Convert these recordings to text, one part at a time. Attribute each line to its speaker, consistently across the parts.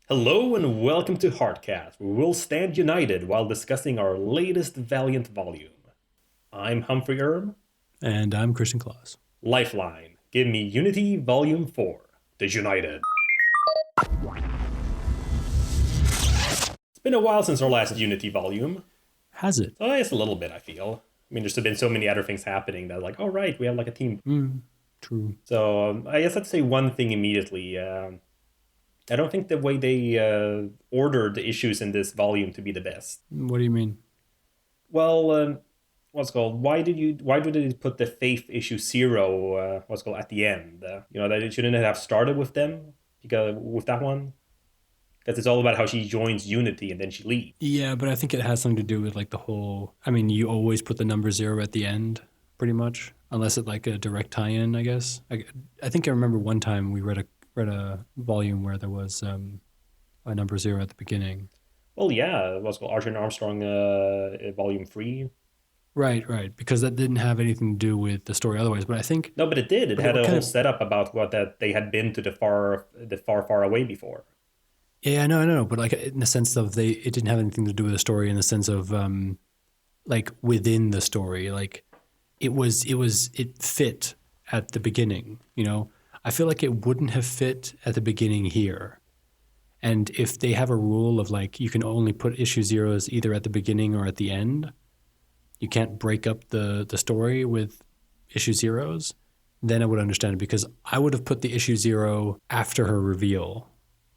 Speaker 1: Hello and welcome to Heartcast, where we'll stand united while discussing our latest Valiant volume. I'm Humphrey Erm.
Speaker 2: And I'm Christian Claus.
Speaker 1: Lifeline, give me Unity Volume 4, Disunited. It's been a while since our last Unity volume.
Speaker 2: Has it?
Speaker 1: Oh, it's a little bit, I feel. I mean, there's been so many other things happening that, like, oh, right, we have like a team.
Speaker 2: True.
Speaker 1: So, I guess I'd say one thing immediately. I don't think the way they ordered the issues in this volume to be the best.
Speaker 2: What do you mean?
Speaker 1: Well, what's it called? Why did they put the Faith issue 0? What's it called at the end? That it shouldn't have started with them because with that one, because it's all about how she joins Unity and then she leaves.
Speaker 2: Yeah, but I think it has something to do with like the whole. I mean, you always put the number 0 at the end, pretty much, unless it's like a direct tie-in. I guess. I think I remember one time we read a volume where there was a number 0 at the beginning.
Speaker 1: Well, yeah, what's it called Archer and Armstrong, volume 3.
Speaker 2: Right, because that didn't have anything to do with the story otherwise. But I think
Speaker 1: No, but it did. It had a
Speaker 2: kind
Speaker 1: whole
Speaker 2: of
Speaker 1: setup about what that they had been to the far away before.
Speaker 2: yeah, I know, but like in the sense of it didn't have anything to do with the story in the sense of like within the story, like it fit at the beginning. I feel like it wouldn't have fit at the beginning here. And if they have a rule of like you can only put issue 0s either at the beginning or at the end, you can't break up the story with issue 0s, then I would understand it because I would have put the issue 0 after her reveal.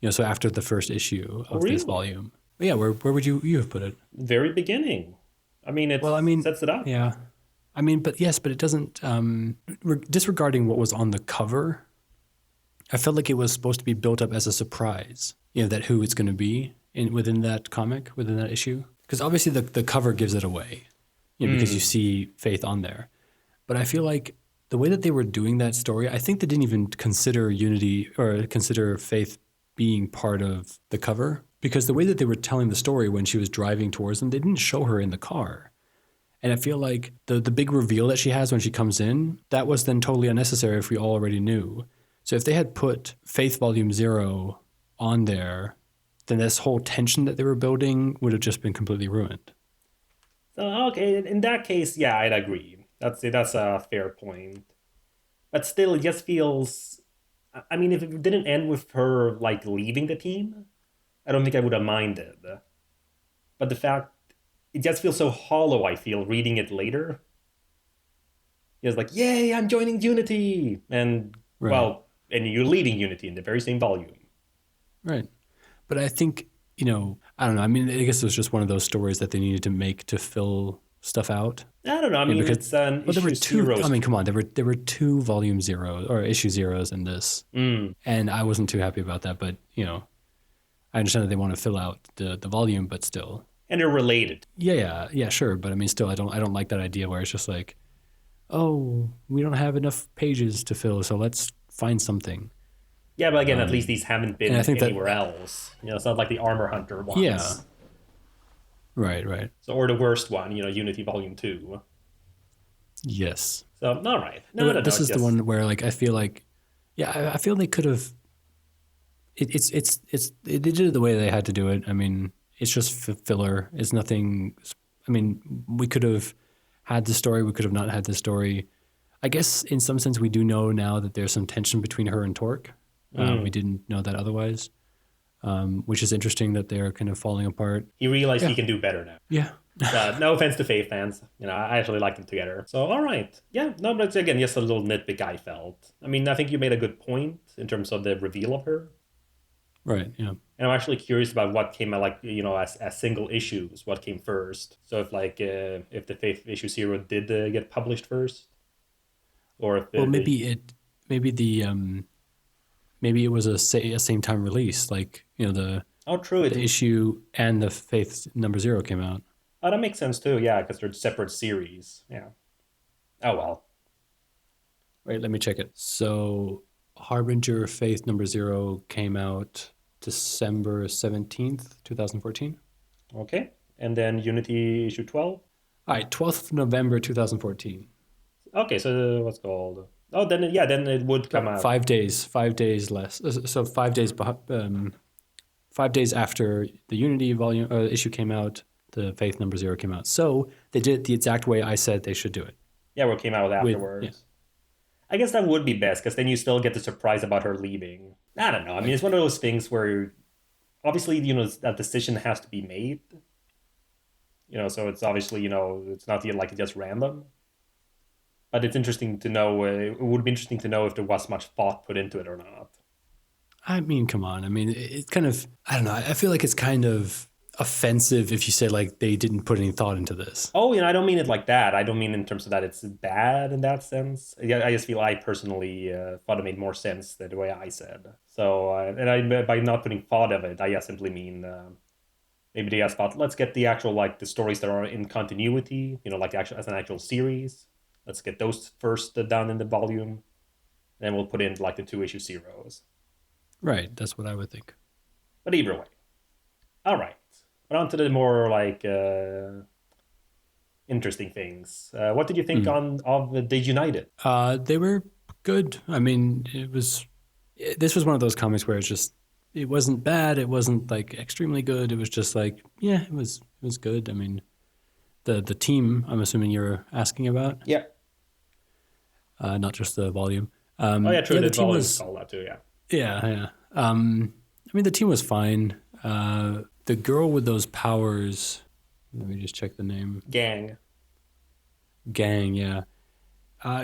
Speaker 2: So after the first issue of this volume. But yeah, where would you have put it?
Speaker 1: Very beginning. I mean, sets it up.
Speaker 2: Yeah. I mean, but it doesn't, disregarding what was on the cover, I felt like it was supposed to be built up as a surprise, that who it's going to be within that comic, within that issue. Because obviously the cover gives it away, because you see Faith on there. But I feel like the way that they were doing that story, I think they didn't even consider Unity or consider Faith being part of the cover. Because the way that they were telling the story when she was driving towards them, they didn't show her in the car. And I feel like the big reveal that she has when she comes in, that was then totally unnecessary if we already knew. So if they had put Faith Volume 0 on there, then this whole tension that they were building would have just been completely ruined.
Speaker 1: So, okay, in that case, yeah, I'd agree. That's a fair point. But still, it just feels... I mean, if it didn't end with her, like, leaving the team, I don't think I would have minded. But the fact... It just feels so hollow, I feel, reading it later. It's like, yay, I'm joining Unity! And,
Speaker 2: right.
Speaker 1: Well, and you're leading Unity in the very same volume.
Speaker 2: Right. But I think, I don't know. I mean, I guess it was just one of those stories that they needed to make to fill stuff out.
Speaker 1: I don't know. I mean, because it's an issue
Speaker 2: there were two.
Speaker 1: zeros.
Speaker 2: I mean, come on. There were 2 volume 0s or issue 0s in this, and I wasn't too happy about that. But I understand that they want to fill out the volume, but still.
Speaker 1: And they're related.
Speaker 2: Yeah, sure. But I mean, still, I don't like that idea where it's just like, oh, we don't have enough pages to fill, so let's find something.
Speaker 1: Yeah, but again, at least these haven't been anywhere else. It's not like the Armor Hunter ones.
Speaker 2: Yeah. Right.
Speaker 1: So, or the worst one, Unity Volume 2.
Speaker 2: Yes.
Speaker 1: So, all right.
Speaker 2: This is the one where, like, I feel like, I feel they could have. They did it the way they had to do it. I mean, it's just filler. It's nothing. I mean, we could have had the story. We could have not had the story. I guess in some sense we do know now that there's some tension between her and Torque. We didn't know that otherwise, which is interesting that they're kind of falling apart.
Speaker 1: He realized he can do better now.
Speaker 2: Yeah.
Speaker 1: No offense to Faith fans. I actually like them together. So, all right. Yeah, no, but again, just a little nitpick I felt. I mean, I think you made a good point in terms of the reveal of her.
Speaker 2: Right, yeah.
Speaker 1: And I'm actually curious about what came out, like, as single issues, what came first. So if the Faith issue 0 did get published first, or if
Speaker 2: maybe it was a same time release, like the issue and the Faith number 0 came out.
Speaker 1: Oh, that makes sense too. Yeah, because they're separate series. Yeah. Oh well.
Speaker 2: Wait, let me check it. So Harbinger Faith number 0 came out December 17th, 2014.
Speaker 1: Okay. And then Unity issue 12?
Speaker 2: All right, 12th November 2014.
Speaker 1: Okay, so what's called? Oh, then it would come out.
Speaker 2: 5 days less. So 5 days 5 days after the Unity volume issue came out, the Faith number 0 came out. So they did it the exact way I said they should do it.
Speaker 1: Yeah, what came out
Speaker 2: Yeah.
Speaker 1: afterwards. I guess that would be best because then you still get the surprise about her leaving. I don't know. I mean, it's one of those things where obviously, that decision has to be made. So it's obviously, it's not like just random. But it's interesting to know. It would be interesting to know if there was much thought put into it or not.
Speaker 2: I mean, come on. I mean, it's kind of, I don't know. I feel like it's kind of offensive if you say like they didn't put any thought into this.
Speaker 1: Oh, I don't mean it like that. I don't mean in terms of that it's bad in that sense. Yeah, I just feel I personally thought it made more sense than the way I said. So, by not putting thought of it, I just simply mean maybe they just thought, let's get the actual like the stories that are in continuity, like actual as an actual series. Let's get those first done in the volume, and then we'll put in like the 2 issue zeros.
Speaker 2: Right. That's what I would think.
Speaker 1: But either way, all right. But on to the more like interesting things. What did you think of the United?
Speaker 2: They were good. I mean, this was one of those comics where it wasn't bad. It wasn't like extremely good. It was just like, yeah, it was good. I mean, the team, I'm assuming you're asking about,
Speaker 1: Yeah.
Speaker 2: not just the volume.
Speaker 1: Oh yeah, true.
Speaker 2: Yeah,
Speaker 1: The
Speaker 2: team
Speaker 1: volume
Speaker 2: was,
Speaker 1: called that too. Yeah.
Speaker 2: yeah. I mean, the team was fine. The girl with those powers, let me just check the name.
Speaker 1: Gang.
Speaker 2: Gang, yeah.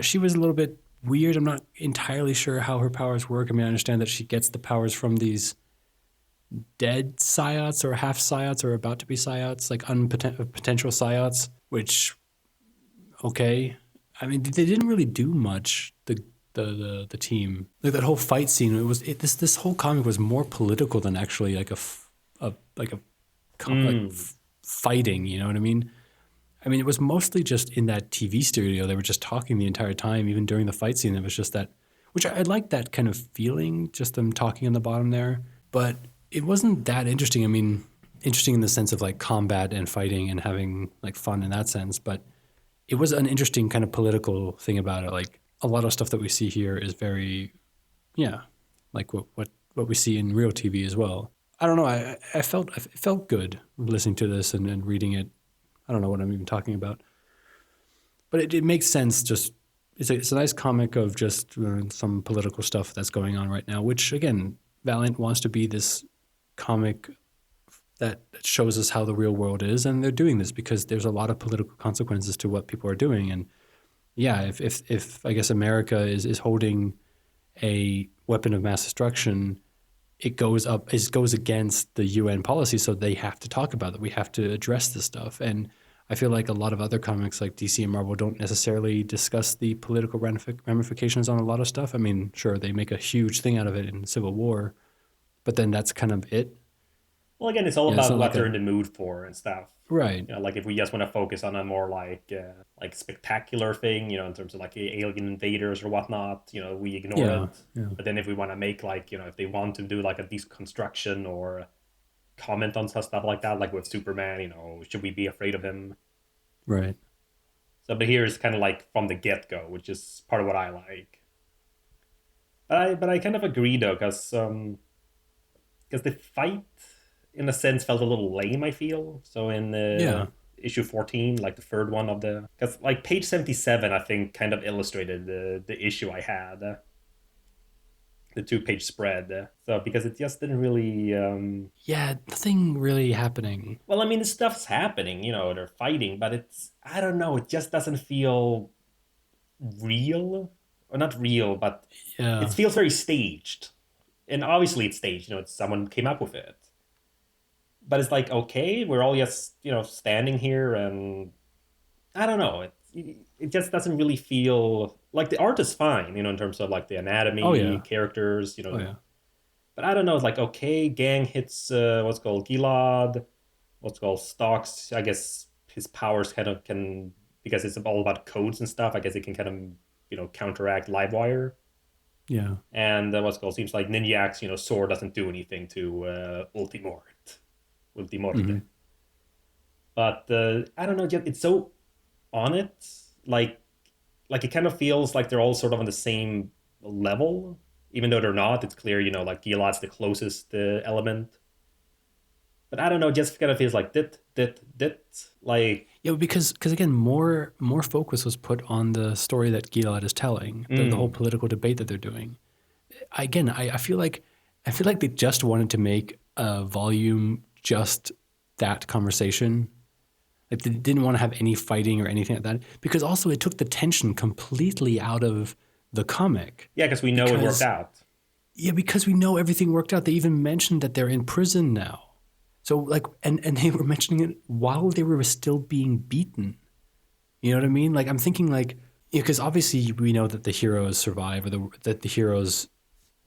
Speaker 2: She was a little bit weird. I'm not entirely sure how her powers work. I mean, I understand that she gets the powers from these dead psiots or half psiots or about to be psiots, like potential psiots, which, okay. I mean, they didn't really do much, the team. Like that whole fight scene, this whole comic was more political than actually like like fighting, you know what I mean? I mean, it was mostly just in that TV studio. They were just talking the entire time, even during the fight scene. It was just that, which I like that kind of feeling, just them talking on the bottom there. But it wasn't that interesting. I mean, interesting in the sense of like combat and fighting and having like fun in that sense. But it was an interesting kind of political thing about it. Like a lot of stuff that we see here is very, yeah, like what we see in real TV as well. I don't know. I felt good listening to this and reading it. I don't know what I'm even talking about, but it makes sense. Just it's a nice comic of just some political stuff that's going on right now. Which again, Valiant wants to be this comic that shows us how the real world is, and they're doing this because there's a lot of political consequences to what people are doing. And yeah, if I guess America is holding a weapon of mass destruction, it goes against the UN policy, so they have to talk about it. We have to address this stuff. And I feel like a lot of other comics like DC and Marvel don't necessarily discuss the political ramifications on a lot of stuff. I mean, sure, they make a huge thing out of it in Civil War, but then that's kind of it.
Speaker 1: Well, again, it's all
Speaker 2: Yeah, it's
Speaker 1: about
Speaker 2: not
Speaker 1: what
Speaker 2: like
Speaker 1: they're in the mood for and stuff.
Speaker 2: right.
Speaker 1: Like if we just want to focus on a more like spectacular thing, in terms of like alien invaders or whatnot, we ignore
Speaker 2: Yeah,
Speaker 1: it.
Speaker 2: yeah,
Speaker 1: But then if we want to make like, if they want to do like a deconstruction or comment on stuff like that, like with Superman, should we be afraid of him?
Speaker 2: right.
Speaker 1: So, but here is kind of like from the get go, which is part of what I like. But I kind of agree though, because the fight in a sense felt a little lame. I feel so in
Speaker 2: Yeah,
Speaker 1: issue 14, like the third one of the, because like page 77, I think kind of illustrated the issue I had, the 2 page spread. So because it just didn't really.
Speaker 2: yeah. Nothing really happening.
Speaker 1: Well, I mean, the stuff's happening. They're fighting, but I don't know. It just doesn't feel real, or not real, but it
Speaker 2: Yeah,
Speaker 1: feels very staged. And obviously, it's staged. It's someone came up with it. But it's like, okay, we're all just standing here, and I don't know. It just doesn't really feel like the art is fine, in terms of like the
Speaker 2: oh
Speaker 1: anatomy,
Speaker 2: yeah,
Speaker 1: characters,
Speaker 2: oh yeah,
Speaker 1: But I don't know. It's like, okay, Gang hits what's called Gilad, what's called Stocks. I guess his powers kind of can, because it's all about codes and stuff. I guess it can kind of counteract Livewire.
Speaker 2: yeah.
Speaker 1: And what's called seems like Ninjak's sword doesn't do anything to Ultimorte.
Speaker 2: Hmm.
Speaker 1: But I don't know. It's so on it, like it kind of feels like they're all sort of on the same level, even though they're not. It's clear, like Gilad's the closest element. But I don't know, just kind of feels like dit. Like,
Speaker 2: Yeah, because again, more focus was put on the story that Gilad is telling, the whole political debate that they're doing. I feel like they just wanted to make a volume just that conversation. Like they didn't want to have any fighting or anything like that, because also it took the tension completely out of the comic.
Speaker 1: yeah, because we know it worked
Speaker 2: Because
Speaker 1: out.
Speaker 2: yeah, because we know everything worked out. They even mentioned that they're in prison now. So like, and they were mentioning it while they were still being beaten. You know what I mean? Like I'm thinking like, because obviously we know that the heroes survive, or that the heroes,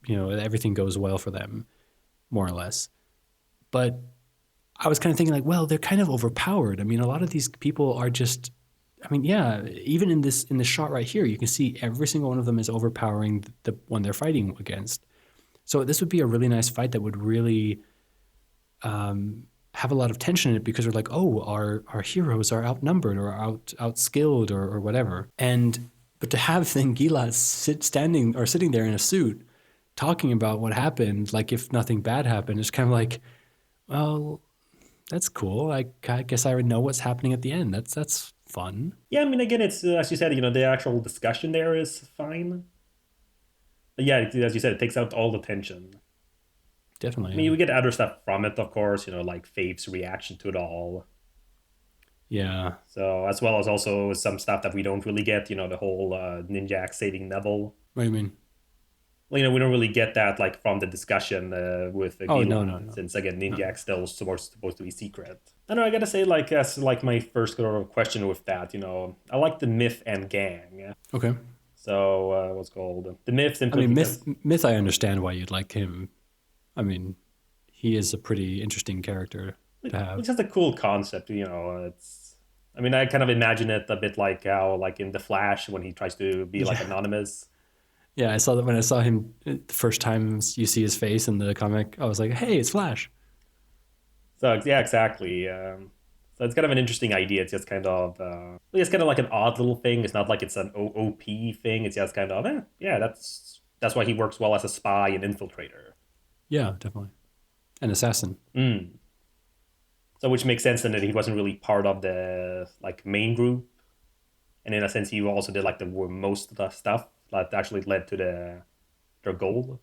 Speaker 2: everything goes well for them, more or less. But I was kind of thinking like, well, they're kind of overpowered. I mean, a lot of these people are just. I mean, yeah. Even in the shot right here, you can see every single one of them is overpowering the one they're fighting against. So this would be a really nice fight that would really have a lot of tension in it, because we're like, oh, our heroes are outnumbered or outskilled or whatever. But to have then Gilad sitting there in a suit talking about what happened, like if nothing bad happened, it's kind of like, well, that's cool. I guess I would know what's happening at the end. That's fun.
Speaker 1: Yeah, I mean, again, it's as you said, the actual discussion there is fine. But yeah, as you said, it takes out all the tension. I
Speaker 2: Definitely,
Speaker 1: mean,
Speaker 2: yeah.
Speaker 1: we get other stuff from it, of course, like Faith's reaction to it all.
Speaker 2: Yeah.
Speaker 1: So, as well as also some stuff that we don't really get, the whole Ninjak saving Neville.
Speaker 2: What do you mean?
Speaker 1: Well, we don't really get that like from the discussion with
Speaker 2: Oh, no, no,
Speaker 1: Gilad,
Speaker 2: no.
Speaker 1: since again,
Speaker 2: No.
Speaker 1: Ninjak's still supposed to be secret. I don't know, I gotta say, like, as like my first sort of question with that, I like the myth and gang.
Speaker 2: Okay.
Speaker 1: So, what's called? The myth
Speaker 2: I
Speaker 1: simply
Speaker 2: mean,
Speaker 1: because
Speaker 2: Myth, I understand why you'd like him. I mean, he is a pretty interesting character to
Speaker 1: it's
Speaker 2: have.
Speaker 1: just a cool concept, it's. I mean, I kind of imagine it a bit like how, like in The Flash, when he tries to be like
Speaker 2: Yeah.
Speaker 1: anonymous.
Speaker 2: Yeah, I saw that when I saw him the first time you see his face in the comic. I was like, hey, it's Flash.
Speaker 1: So yeah, exactly. So it's kind of an interesting idea. It's just kind of it's kind of like an odd little thing. It's not like it's an OOP thing. It's just kind of yeah, that's why he works well as a spy and infiltrator.
Speaker 2: Yeah, definitely. An assassin.
Speaker 1: Mm. So which makes sense then that he wasn't really part of the like main group, and in a sense he also did like the most of the stuff that actually led to their goal.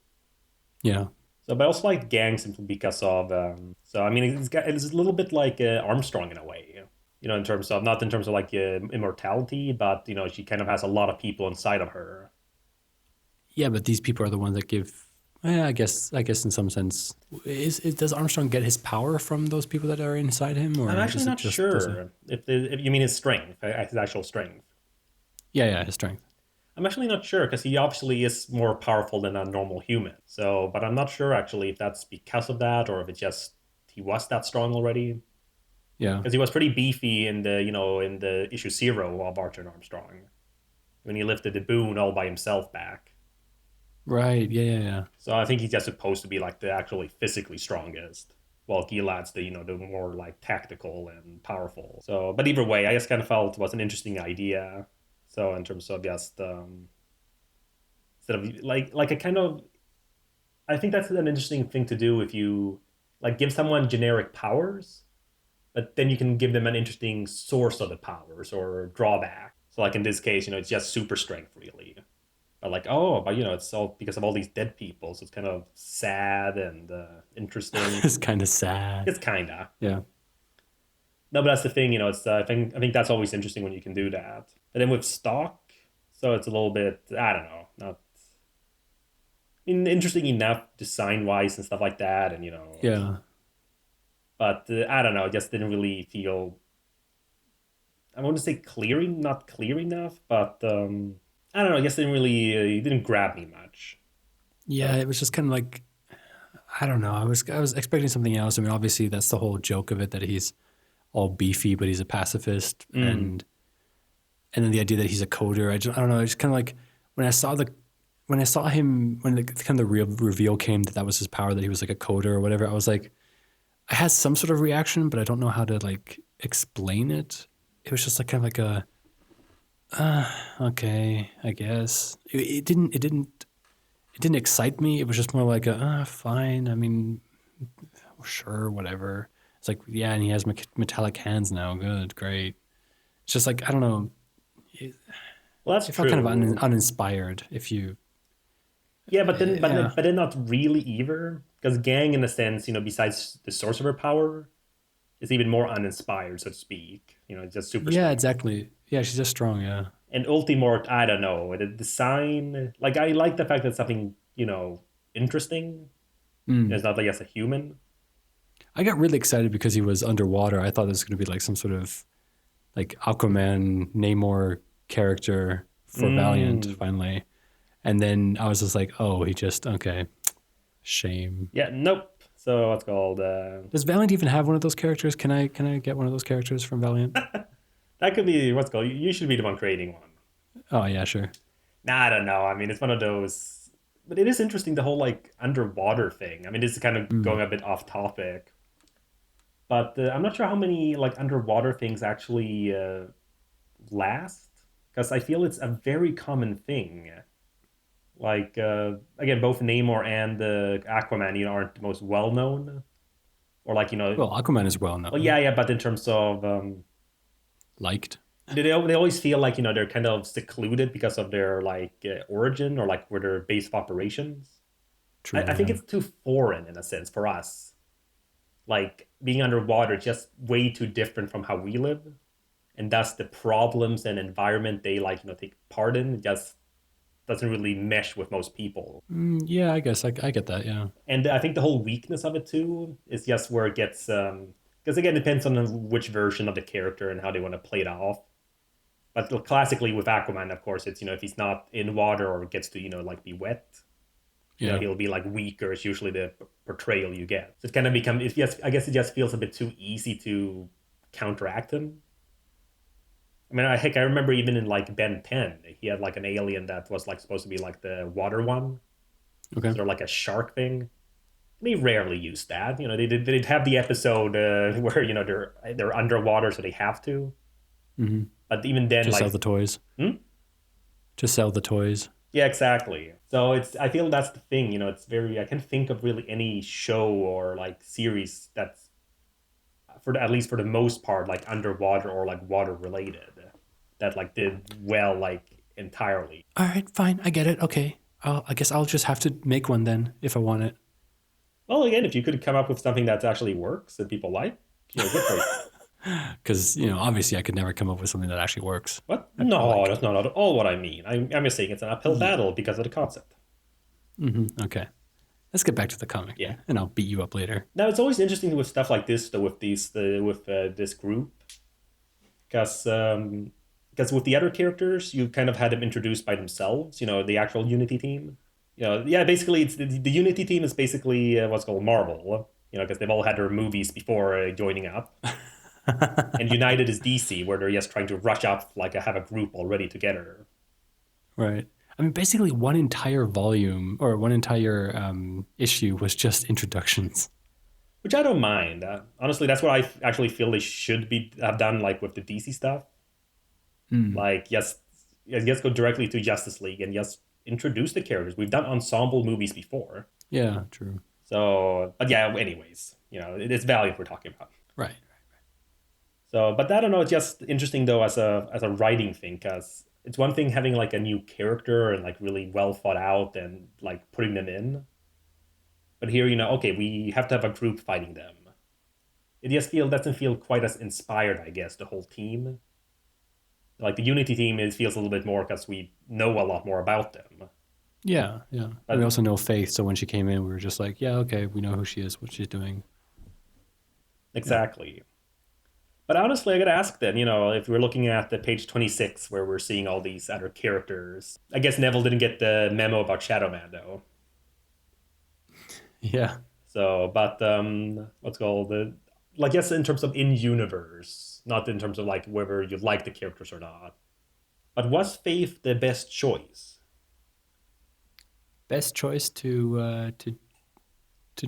Speaker 2: Yeah.
Speaker 1: So, but I also like gang simply because of. So, I mean, it's a little bit like Armstrong in a way, in terms of not in terms of like immortality, but she kind of has a lot of people inside of her.
Speaker 2: Yeah, but these people are the ones that give. I guess in some sense, does Armstrong get his power from those people that are inside him,
Speaker 1: I'm
Speaker 2: or
Speaker 1: actually
Speaker 2: is it
Speaker 1: not
Speaker 2: just does it?
Speaker 1: sure if you mean his strength, his actual strength.
Speaker 2: Yeah, yeah, his strength.
Speaker 1: I'm actually not sure because he obviously is more powerful than a normal human. So, but I'm not sure actually if that's because of that or if it's just he was that strong already.
Speaker 2: Yeah.
Speaker 1: Because he was pretty beefy in the issue 0 of Archer and Armstrong when he lifted the boon all by himself back.
Speaker 2: Right. Yeah, yeah, yeah.
Speaker 1: So I think he's just supposed to be like the actually physically strongest, while Gilad's the more like tactical and powerful. So, but either way, I just kind of felt it was an interesting idea. So in terms of just instead of like a kind of, I think that's an interesting thing to do if you like give someone generic powers, but then you can give them an interesting source of the powers or drawback. So like in this case, it's just super strength really. But like, oh, but it's all because of all these dead people, so it's kind of sad and interesting.
Speaker 2: It's kind of sad.
Speaker 1: It's kinda.
Speaker 2: Yeah.
Speaker 1: No, but that's the thing, it's I think that's always interesting when you can do that. But then with stock, so it's a little bit, I don't know, not interesting enough design wise and stuff like that, and
Speaker 2: Yeah.
Speaker 1: but I don't know, it just didn't really feel. I want to say clearing, not clear enough, but I don't know. I guess it didn't grab me much.
Speaker 2: Yeah, it was just kind of like I don't know. I was expecting something else. I mean, obviously that's the whole joke of it, that he's all beefy, but he's a pacifist, and then the idea that he's a coder. I don't know. It's kind of like when I saw him when the kind of the real reveal came that was his power, that he was like a coder or whatever. I was like, I had some sort of reaction, but I don't know how to like explain it. It was just like kind of like a okay, I guess. It didn't excite me. It was just more like a fine. I mean, sure, whatever. It's like, yeah, and he has metallic hands now. Good, great. It's just like, I don't know. It,
Speaker 1: Well, that's
Speaker 2: it felt kind of
Speaker 1: true.
Speaker 2: uninspired. If you,
Speaker 1: Yeah, but then, but then,
Speaker 2: yeah,
Speaker 1: but then not really either, because Gang, in a sense, besides the source of her power, is even more uninspired, so to speak. It's just super
Speaker 2: yeah,
Speaker 1: strong.
Speaker 2: exactly. Yeah, she's just strong. Yeah.
Speaker 1: And Ultimort, I don't know, the design. Like, I like the fact that something interesting.
Speaker 2: Mm.
Speaker 1: It's not like as a human.
Speaker 2: I got really excited because he was underwater. I thought this was going to be like some sort of like Aquaman, Namor character for Valiant
Speaker 1: Mm.
Speaker 2: finally. And then I was just like, oh, he just, okay, shame.
Speaker 1: Yeah, nope. So what's called?
Speaker 2: Does Valiant even have one of those characters? Can I get one of those characters from Valiant?
Speaker 1: That could be what's called. You should be the one creating one.
Speaker 2: Oh yeah, sure.
Speaker 1: Nah, I don't know. I mean, it's one of those. But it is interesting the whole like underwater thing. I mean, this is kind of
Speaker 2: Mm.
Speaker 1: going a bit off topic, but I'm not sure how many like underwater things actually last, because I feel it's a very common thing. Like again, both Namor and Aquaman, aren't the most well known, or like
Speaker 2: Well, Aquaman is well
Speaker 1: well, yeah,
Speaker 2: known,
Speaker 1: yeah, but in terms of
Speaker 2: liked.
Speaker 1: they always feel like they're kind of secluded because of their like origin or like where their base of operations. I
Speaker 2: True,
Speaker 1: think
Speaker 2: yeah.
Speaker 1: it's too foreign in a sense for us. Like being underwater, just way too different from how we live, and thus the problems and environment they like take part in just doesn't really mesh with most people.
Speaker 2: Yeah, I guess I get that. Yeah.
Speaker 1: And I think the whole weakness of it too is just where it gets because again it depends on which version of the character and how they want to play it off. But classically with Aquaman, of course, it's if he's not in water or gets to like be wet,
Speaker 2: Yeah.
Speaker 1: he'll be like weaker. It's usually the portrayal you get. So it kind of become. It's just I guess it just feels a bit too easy to counteract him. I mean, I remember even in like Ben 10, he had like an alien that was like supposed to be like the water one,
Speaker 2: Okay.
Speaker 1: sort of like a shark thing. They rarely use that. They'd have the episode where they're underwater, so they have to.
Speaker 2: Hmm.
Speaker 1: But even then,
Speaker 2: Just sell
Speaker 1: like,
Speaker 2: the toys.
Speaker 1: hmm?
Speaker 2: Just sell the toys.
Speaker 1: Yeah, exactly. So I feel that's the thing. It's very I can't think of really any show or like series that's at least for the most part like underwater or like water related that like did well like entirely.
Speaker 2: All right, fine. I get it. Okay. I guess I'll just have to make one then if I want it.
Speaker 1: Well, again, if you could come up with something that actually works that people like, good for you.
Speaker 2: Because, obviously I could never come up with something that actually works.
Speaker 1: What?
Speaker 2: That people
Speaker 1: No,
Speaker 2: like.
Speaker 1: that's not at all what I mean. I'm just saying it's an uphill
Speaker 2: Yeah.
Speaker 1: battle because of the concept.
Speaker 2: Okay. Let's get back to the comic
Speaker 1: Yeah.
Speaker 2: then, and I'll beat you up later.
Speaker 1: Now it's always interesting with stuff like this, though, with this group, because with the other characters, you kind of had them introduced by themselves. The actual Unity team. Yeah, basically, it's the Unity team is basically what's called Marvel. Because they've all had their movies before joining up, and United is DC, where they're just trying to rush up, like have a group already together.
Speaker 2: Right. I mean, basically, one entire volume or one entire issue was just introductions.
Speaker 1: Which I don't mind. Honestly, that's what I actually feel they should be have done, like with the DC stuff.
Speaker 2: Mm.
Speaker 1: Like, yes, go directly to Justice League and just introduce the characters. We've done ensemble movies before,
Speaker 2: Yeah, true.
Speaker 1: so but yeah. Anyways, it's Valiant we're talking about.
Speaker 2: Right.
Speaker 1: So, but I don't know. It's just interesting though as a writing thing, because it's one thing having like a new character and like really well thought out and like putting them in, but here okay, we have to have a group fighting them. It just doesn't feel quite as inspired, I guess, the whole team. Like the Unity team feels a little bit more because we know a lot more about them.
Speaker 2: Yeah, yeah. And we
Speaker 1: But
Speaker 2: also know Faith, so when she came in, we were just like, yeah, okay, we know who she is, what she's doing. Yeah.
Speaker 1: exactly. But honestly, I gotta ask then, if we're looking at the page 26 where we're seeing all these other characters, I guess Neville didn't get the memo about Shadow Man though.
Speaker 2: Yeah.
Speaker 1: So, but what's it called like yes, in terms of in universe, not in terms of like whether you like the characters or not. But was Faith the best choice?
Speaker 2: Best choice to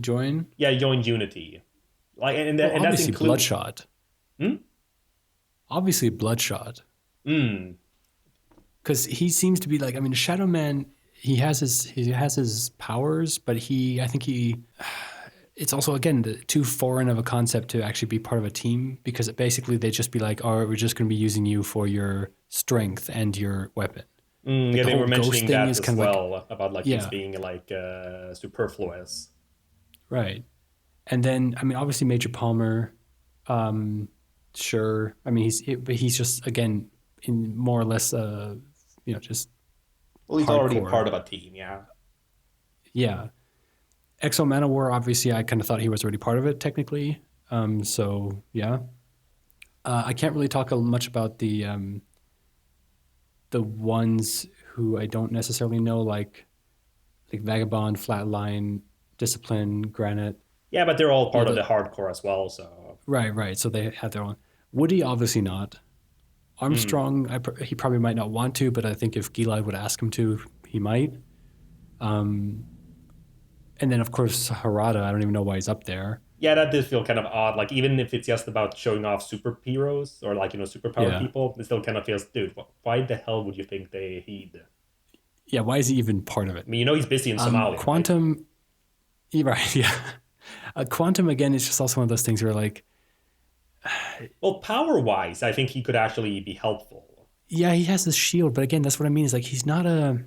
Speaker 2: join?
Speaker 1: Yeah, join Unity. Like,
Speaker 2: Well,
Speaker 1: and that's
Speaker 2: obviously
Speaker 1: include.
Speaker 2: Bloodshot.
Speaker 1: Hmm?
Speaker 2: Obviously Bloodshot.
Speaker 1: Hmm.
Speaker 2: Because he seems to be like, I mean, Shadow Man, he has his powers, but I think it's also again too foreign of a concept to actually be part of a team because basically they'd just be like, "Oh, we're just going to be using you for your strength and your weapon." Like
Speaker 1: Yeah,
Speaker 2: the
Speaker 1: they
Speaker 2: whole
Speaker 1: were
Speaker 2: ghost
Speaker 1: mentioning
Speaker 2: thing
Speaker 1: that
Speaker 2: is
Speaker 1: as
Speaker 2: kind of like,
Speaker 1: well about like he's
Speaker 2: yeah,
Speaker 1: being like superfluous.
Speaker 2: right. And then I mean, obviously Major Palmer, um, sure. I mean, but he's just again in more or less, just
Speaker 1: Well, he's already a
Speaker 2: hardcore.
Speaker 1: part of a team, yeah.
Speaker 2: Yeah. Exo Manowar, obviously, I kind of thought he was already part of it technically. So yeah, I can't really talk much about the ones who I don't necessarily know, like Vagabond, Flatline, Discipline, Granite.
Speaker 1: Yeah, but they're all
Speaker 2: You
Speaker 1: part
Speaker 2: know,
Speaker 1: of the hardcore as well, so.
Speaker 2: right, right. So they have their own. Woody, obviously not.
Speaker 1: Mm.
Speaker 2: Armstrong, he probably might not want to, but I think if Gilad would ask him to, he might. Um, and then of course Harada, I don't even know why he's up there.
Speaker 1: Yeah, that did feel kind of odd. Like, even if it's just about showing off superheroes or like, superpowered
Speaker 2: Yeah,
Speaker 1: people, it still kind of feels, dude, why the hell would you think he'd.
Speaker 2: yeah. Why is he even part of it?
Speaker 1: I mean, he's busy in Somalia, right?
Speaker 2: Quantum, right? Yeah. Quantum again is just also one of those things where like,
Speaker 1: Well, power wise, I think he could actually be helpful.
Speaker 2: yeah, he has this shield, but again, that's what I mean. Is like he's not a.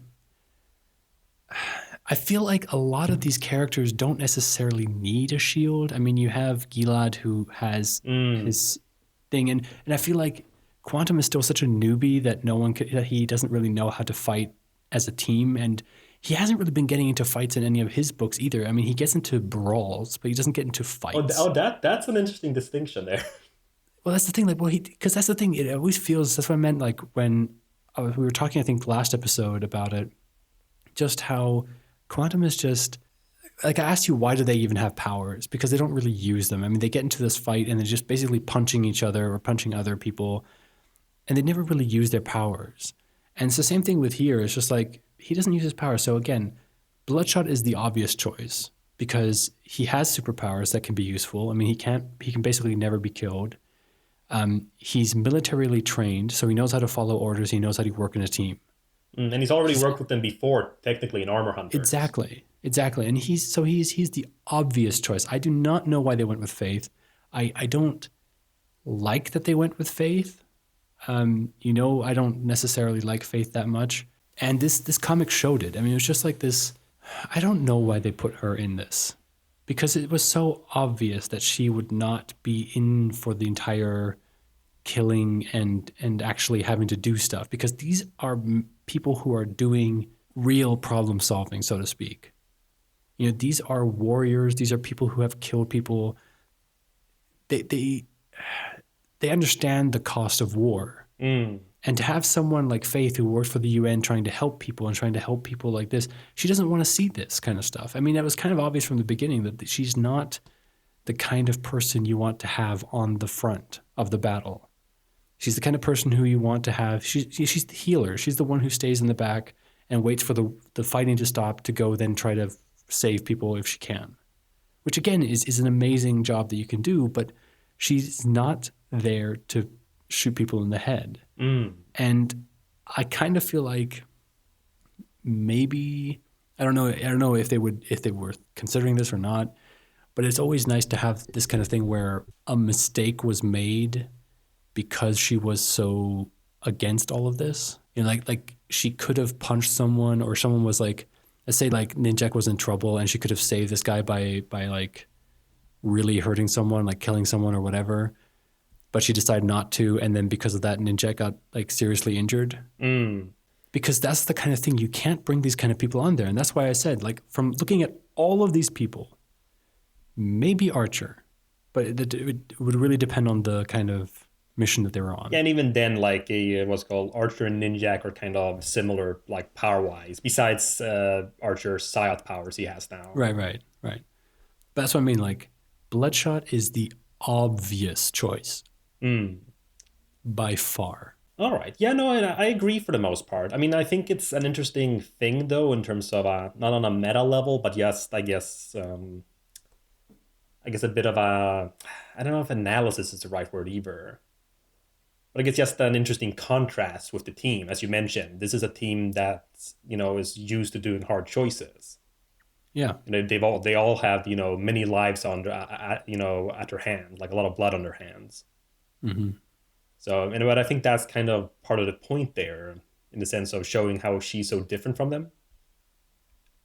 Speaker 2: I feel like a lot of these characters don't necessarily need a shield. I mean, you have Gilad who has
Speaker 1: Mm.
Speaker 2: his thing, and I feel like Quantum is still such a newbie that that he doesn't really know how to fight as a team, and he hasn't really been getting into fights in any of his books either. I mean, he gets into brawls, but he doesn't get into fights.
Speaker 1: That's an interesting distinction there.
Speaker 2: Well, that's the thing. Like, well, because that's the thing. It always feels. That's what I meant. Like when we were talking, I think last episode about it, just how Quantum is just like I asked you, why do they even have powers? Because they don't really use them. I mean, they get into this fight and they're just basically punching each other or punching other people, and they never really use their powers. And it's the same thing with here. It's just like he doesn't use his power. So again, Bloodshot is the obvious choice because he has superpowers that can be useful. I mean, he can basically never be killed. He's militarily trained, so he knows how to follow orders. He knows how to work in a team.
Speaker 1: And he's already
Speaker 2: He's
Speaker 1: worked with them before, technically in Armor Hunters.
Speaker 2: exactly, and he's the obvious choice. I do not know why they went with Faith. I don't like that they went with Faith. I don't necessarily like Faith that much, and this comic showed it. I mean, it was just like this. I don't know why they put her in this because it was so obvious that she would not be in for the entire killing and actually having to do stuff because these are people who are doing real problem solving, so to speak. These are warriors. These are people who have killed people. They they understand the cost of war.
Speaker 1: Mm.
Speaker 2: And to have someone like Faith who works for the UN trying to help people and trying to help people like this, she doesn't want to see this kind of stuff. I mean, that was kind of obvious from the beginning that she's not the kind of person you want to have on the front of the battle. She's the kind of person who you want to have. She's the healer. She's the one who stays in the back and waits for the fighting to stop to go then try to save people if she can. Which again is an amazing job that you can do, but she's not there to shoot people in the head.
Speaker 1: Mm.
Speaker 2: And I kind of feel like maybe I don't know if they were considering this or not, but it's always nice to have this kind of thing where a mistake was made because she was so against all of this. Like she could have punched someone, or someone was like, let's say like Ninjak was in trouble and she could have saved this guy by like really hurting someone, like killing someone or whatever. But she decided not to, and then because of that, Ninjak got like seriously injured.
Speaker 1: Mm.
Speaker 2: Because that's the kind of thing, you can't bring these kind of people on there, and that's why I said, like, from looking at all of these people, maybe Archer, but it would really depend on the kind of mission that they were on.
Speaker 1: Yeah, and even then, like what's called Archer and Ninjak are kind of similar, like power wise. Besides Archer's psionic powers he has now.
Speaker 2: Right. But that's what I mean. Like, Bloodshot is the obvious choice
Speaker 1: Mm.
Speaker 2: by far.
Speaker 1: All right. Yeah, no, and I agree for the most part. I mean, I think it's an interesting thing though, in terms of not on a meta level, but yes, I guess a bit of a, I don't know if analysis is the right word either. But I guess just an interesting contrast with the team, as you mentioned. This is a team that is used to doing hard choices.
Speaker 2: Yeah.
Speaker 1: They all have many lives on at their hand, like a lot of blood on their hands.
Speaker 2: Hmm.
Speaker 1: So, but I think that's kind of part of the point there, in the sense of showing how she's so different from them.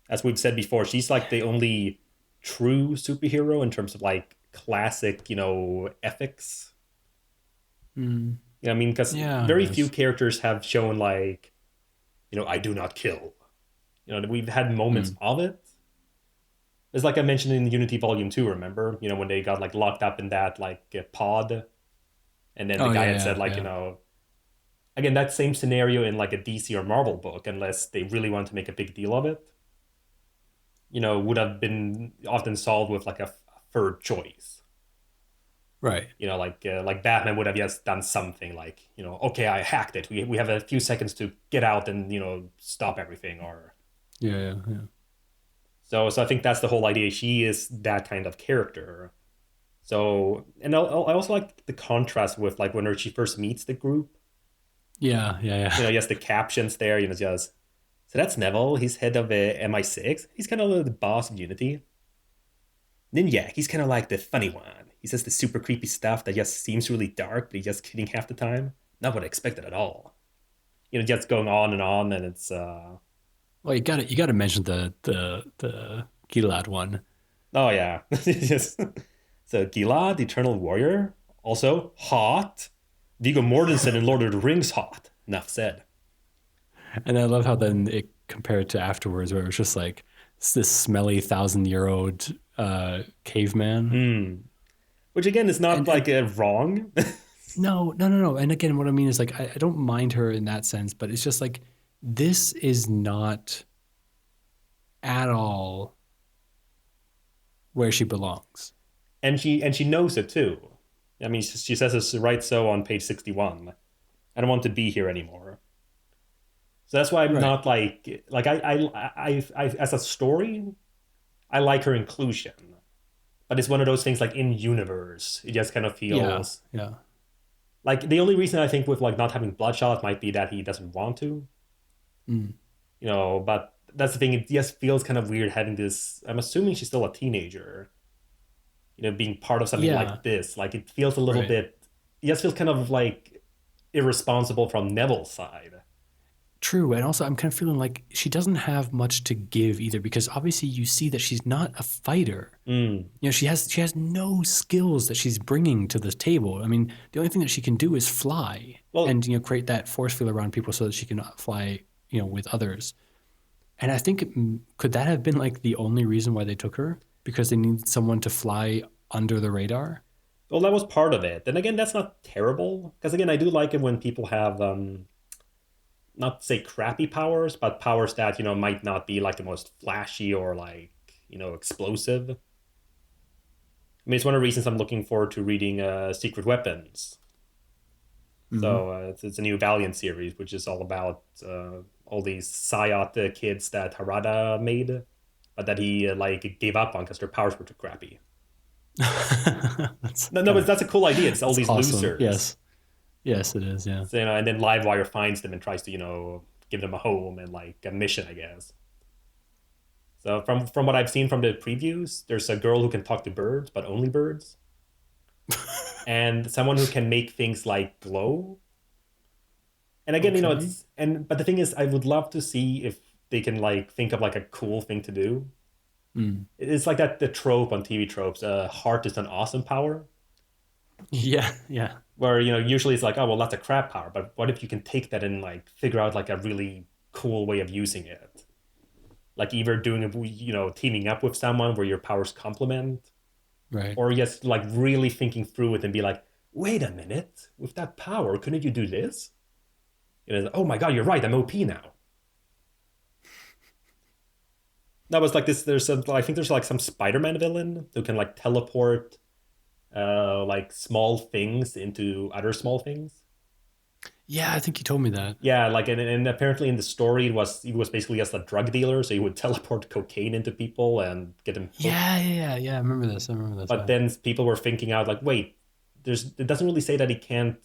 Speaker 1: As we've said before, she's like the only true superhero in terms of like classic, ethics.
Speaker 2: Mm.
Speaker 1: I mean, because
Speaker 2: Yeah, I
Speaker 1: very few
Speaker 2: guess.
Speaker 1: characters have shown like, I do not kill. We've had moments
Speaker 2: Mm.
Speaker 1: of it. It's like I mentioned in Unity Volume 2, remember? When they got like locked up in that like pod, and then the
Speaker 2: Oh
Speaker 1: guy
Speaker 2: yeah,
Speaker 1: had said
Speaker 2: yeah,
Speaker 1: like,
Speaker 2: yeah.
Speaker 1: again, that same scenario in like a DC or Marvel book, unless they really want to make a big deal of it, would have been often solved with like a third choice.
Speaker 2: Right.
Speaker 1: Like Batman would have just done something like, okay, I hacked it. We have a few seconds to get out and stop everything. Or
Speaker 2: Yeah, yeah, yeah.
Speaker 1: so I think that's the whole idea. She is that kind of character. So, and I also like the contrast with like when she first meets the group.
Speaker 2: Yeah, yeah, yeah.
Speaker 1: Yes, the captions there. Just so that's Neville. He's head of MI6. He's kind of the boss of Unity. Ninjak, he's kind of like the funny one. He says the super creepy stuff that just seems really dark, but he's just kidding half the time. Not what I expected at all. Just going on, and it's
Speaker 2: Well, you got to mention the Gilad one.
Speaker 1: oh yeah, just so Gilad, Eternal Warrior, also hot. Viggo Mortensen in Lord of the Rings, hot. Enough said.
Speaker 2: And I love how then it compared to afterwards, where it was just like it's this smelly 1,000-year-old caveman.
Speaker 1: Hmm. Which again is not
Speaker 2: And
Speaker 1: like wrong.
Speaker 2: no, no, no, no. And again, what I mean is like I don't mind her in that sense, but it's just like this is not at all where she belongs.
Speaker 1: And she knows it too. I mean, she says this right so on page 61. I don't want to be here anymore. So that's why I'm
Speaker 2: Right.
Speaker 1: not like I as a story, I like her inclusion, but it's one of those things like in universe, it just kind of
Speaker 2: Yeah.
Speaker 1: feels
Speaker 2: Yeah.
Speaker 1: like the only reason I think with like not having Bloodshot might be that he doesn't want to,
Speaker 2: Mm.
Speaker 1: But that's the thing. It just feels kind of weird having this. I'm assuming she's still a teenager, being part of something
Speaker 2: Yeah.
Speaker 1: like this. Like it feels a little
Speaker 2: Right.
Speaker 1: bit. It just feels kind of like irresponsible from Neville's side.
Speaker 2: True. And also, I'm kind of feeling like she doesn't have much to give either, because obviously you see that she's not a fighter.
Speaker 1: Mm.
Speaker 2: She has no skills that she's bringing to the table. I mean, the only thing that she can do is fly
Speaker 1: Well,
Speaker 2: and create that force field around people so that she can fly with others. And I think could that have been like the only reason why they took her, because they needed someone to fly under the radar?
Speaker 1: well, that was part of it. And again, that's not terrible because again, I do like it when people have not to say crappy powers, but powers that might not be like the most flashy or like explosive. I mean, it's one of the reasons I'm looking forward to reading Secret Weapons.
Speaker 2: Mm-hmm.
Speaker 1: So it's a new Valiant series, which is all about all these Psyot kids that Harada made, but that he like gave up on because their powers were too crappy.
Speaker 2: That's
Speaker 1: No,
Speaker 2: kind
Speaker 1: but
Speaker 2: of
Speaker 1: that's a cool idea. It's all
Speaker 2: that's
Speaker 1: these
Speaker 2: awesome.
Speaker 1: losers.
Speaker 2: Yes, yes, it is. Yeah.
Speaker 1: So, and then Livewire finds them and tries to give them a home and like a mission, I guess. So from what I've seen from the previews, there's a girl who can talk to birds, but only birds, and someone who can make things like glow. And again,
Speaker 2: Okay.
Speaker 1: it's but the thing is, I would love to see if they can like think of like a cool thing to do.
Speaker 2: Mm.
Speaker 1: It's like that the trope on TV tropes. Heart is an awesome power,
Speaker 2: Yeah. Yeah.
Speaker 1: where usually it's like, oh well, that's a crap power. But what if you can take that and like figure out like a really cool way of using it? Like either doing teaming up with someone where your powers complement,
Speaker 2: Right.
Speaker 1: or just like really thinking through it and be like, wait a minute, with that power, couldn't you do this? Oh my god, you're right, I'm OP now. That was like this. I think there's like some Spider-Man villain who can like teleport like small things into other small things.
Speaker 2: Yeah, I think you told me that.
Speaker 1: Yeah, like and apparently in the story he was basically just a drug dealer, so he would teleport cocaine into people and get them hooked.
Speaker 2: Yeah, yeah, yeah, yeah. I remember this. I remember this.
Speaker 1: But
Speaker 2: Yeah.
Speaker 1: then people were thinking out like, wait, it doesn't really say that he can't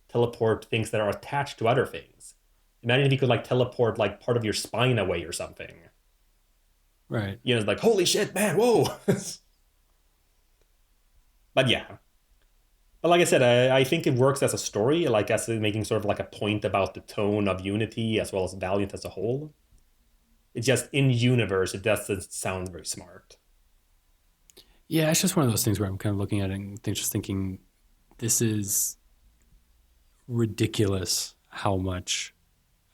Speaker 1: teleport things that are attached to other things. Imagine if he could like teleport like part of your spine away or something.
Speaker 2: Right.
Speaker 1: You know, it's like, holy shit, man, whoa. But yeah. But like I said, I think it works as a story, like as making sort of like a point about the tone of Unity as well as Valiant as a whole. It's just in universe, it doesn't sound very smart.
Speaker 2: Yeah, it's just one of those things where I'm kind of looking at it and just thinking, this is ridiculous how much,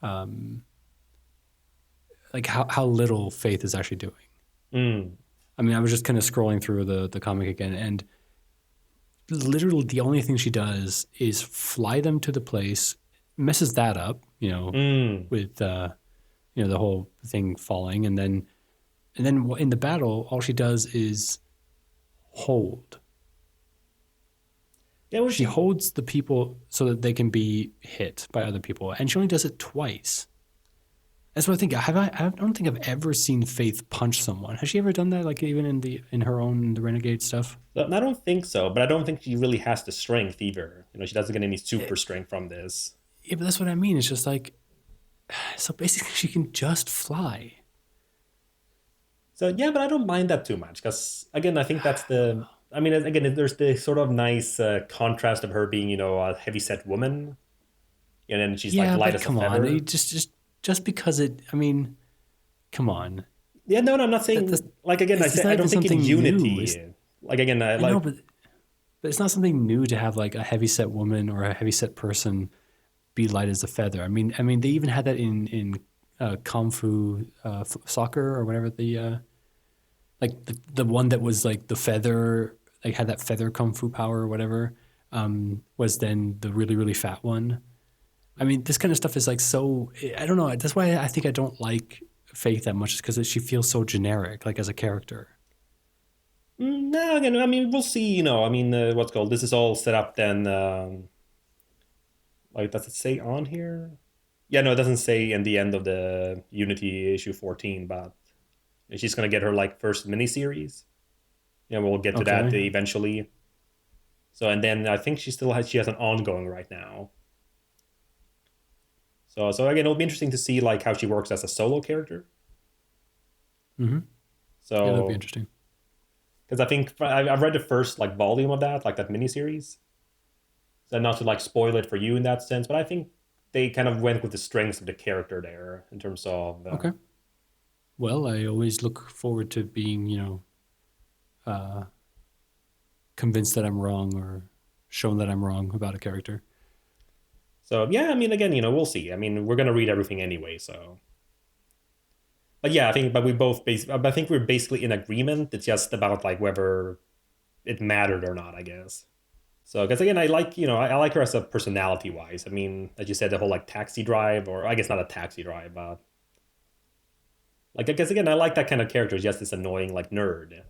Speaker 2: um, like how little Faith is actually doing.
Speaker 1: Mm.
Speaker 2: I mean, I was just kind of scrolling through the comic again, and literally the only thing she does is fly them to the place, messes that up,
Speaker 1: Mm.
Speaker 2: with the whole thing falling, and then in the battle, all she does is hold.
Speaker 1: Yeah, well,
Speaker 2: She holds the people so that they can be hit by other people, and she only does it twice. That's what I think. I don't think I've ever seen Faith punch someone. Has she ever done that? Like even in her own the Renegade stuff.
Speaker 1: I don't think so, but I don't think she really has the strength either. You know, she doesn't get any
Speaker 2: Eh,
Speaker 1: super strength from this.
Speaker 2: Yeah, but that's what I mean. It's just like, so basically she can just fly.
Speaker 1: So yeah, but I don't mind that too much because again, I think that's
Speaker 2: I don't
Speaker 1: the.
Speaker 2: know.
Speaker 1: I mean, again, there's the sort of nice contrast of her being, you know, a heavy-set woman, and then she's like
Speaker 2: Yeah,
Speaker 1: light
Speaker 2: but
Speaker 1: as a
Speaker 2: come on,
Speaker 1: feather.
Speaker 2: just because it. I mean, come on.
Speaker 1: Yeah, no, no, I'm not
Speaker 2: That's
Speaker 1: saying like again.
Speaker 2: it's
Speaker 1: I
Speaker 2: not even
Speaker 1: don't think in
Speaker 2: something new.
Speaker 1: Unity, like again, I
Speaker 2: I know,
Speaker 1: like
Speaker 2: but it's not something new to have like a heavy set woman or a heavy set person be light as a feather. I mean, they even had that in kung fu soccer or whatever like the one that was like the feather, like had that feather kung fu power or whatever, was then the really really fat one. I mean, this kind of stuff is like so. I don't know. That's why I think I don't like Faith that much, is because she feels so generic, like as a character.
Speaker 1: no. Again, I mean, we'll see. You know, I mean, what's called this is all set up. Then, like, does it say on here? Yeah, no, it doesn't say in the end of the Unity issue 14, but she's gonna get her like first miniseries. Yeah, we'll get to that
Speaker 2: Okay.
Speaker 1: eventually. So, and then I think she has an ongoing right now. So again, it'll be interesting to see like how she works as a solo character.
Speaker 2: Mm-hmm. Yeah, that'd be
Speaker 1: So,
Speaker 2: interesting.
Speaker 1: because I think I've read the first like volume of that, like that miniseries. So not to like spoil it for you in that sense, but I think they kind of went with the strengths of the character there in terms of
Speaker 2: Okay. Well, I always look forward to being, uh, convinced that I'm wrong or shown that I'm wrong about a character.
Speaker 1: so yeah, I mean again, you know, we'll see. I mean, we're gonna read everything anyway, so but yeah, I think but we both I think we're basically in agreement. It's just about like whether it mattered or not, I guess. So because again, I like, you know, I like her as a personality wise. I mean, as you said, the whole like taxi drive, or I guess not a taxi drive, but like I guess again, I like that kind of character, just this annoying like nerd.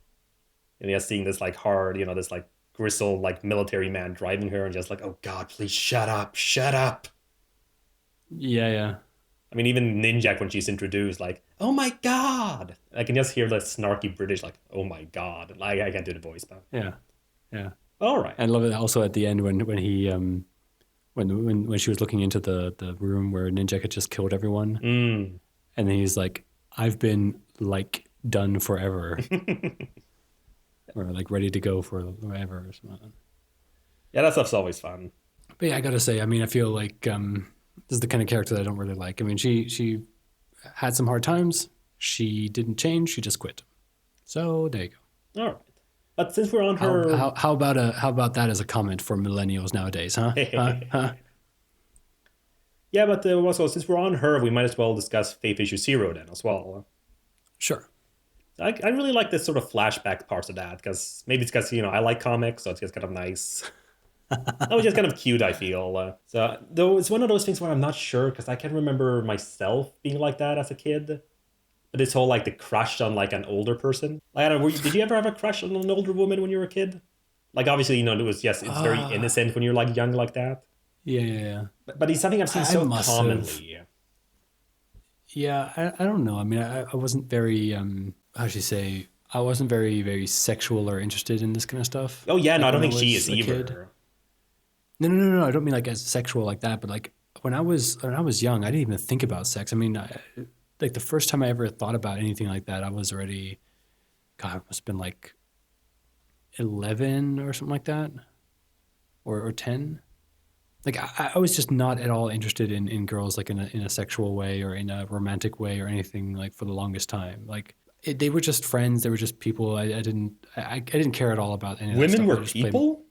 Speaker 1: And just seeing this like hard, you know, this like grizzled like military man driving her and just like, oh God, please shut up, shut up.
Speaker 2: Yeah, yeah,
Speaker 1: I mean, even Ninjak when she's introduced, like, oh my God. I can just hear the snarky British, like, oh my God. Like, I can't do the voice, but
Speaker 2: yeah, yeah.
Speaker 1: all right.
Speaker 2: I love it also at the end when he when she was looking into the room where Ninjak had just killed everyone,
Speaker 1: Mm.
Speaker 2: and then he's like, "I've been like done forever," or like ready to go forever or something.
Speaker 1: Yeah, that stuff's always fun.
Speaker 2: But yeah, I gotta say, I mean, I feel like this is the kind of character that I don't really like. I mean, she had some hard times. She didn't change. She just quit. So there you go.
Speaker 1: All right. But since we're on
Speaker 2: How
Speaker 1: her,
Speaker 2: how how about how about that as a comment for millennials nowadays, huh? Huh? Huh?
Speaker 1: yeah, but also since we're on her, we might as well discuss Faith Issue Zero then as well.
Speaker 2: Sure.
Speaker 1: I really like this sort of flashback parts of that because maybe it's because, you know, I like comics, so it's just kind of nice. That was just kind of cute, I feel. So, though it's one of those things where I'm not sure because I can remember myself being like that as a kid. But this whole like the crush on like an older person. Like, I don't know, did you ever have a crush on an older woman when you were a kid? Like obviously, you know, it was yes, it's very
Speaker 2: Uh,
Speaker 1: innocent when you're like young like that.
Speaker 2: yeah, yeah, yeah.
Speaker 1: But it's something I've seen
Speaker 2: I
Speaker 1: so
Speaker 2: must have.
Speaker 1: commonly.
Speaker 2: Yeah, I don't know. I mean, I wasn't very, how should you say, I wasn't very, very sexual or interested in this kind of stuff.
Speaker 1: Oh yeah, no, I
Speaker 2: Like
Speaker 1: don't
Speaker 2: when I
Speaker 1: think she
Speaker 2: was
Speaker 1: is
Speaker 2: a kid.
Speaker 1: either.
Speaker 2: No, no, no, no. I don't mean like as sexual like that, but like when I was young, I didn't even think about sex. I mean, like the first time I ever thought about anything like that, I was already, God, it must have been like 11 or something like that, or 10. Like I was just not at all interested in girls like in a sexual way or in a romantic way or anything like for the longest time. Like they were just friends. They were just people. I didn't care at all about any of that
Speaker 1: Women
Speaker 2: stuff. I
Speaker 1: were
Speaker 2: just played.
Speaker 1: people?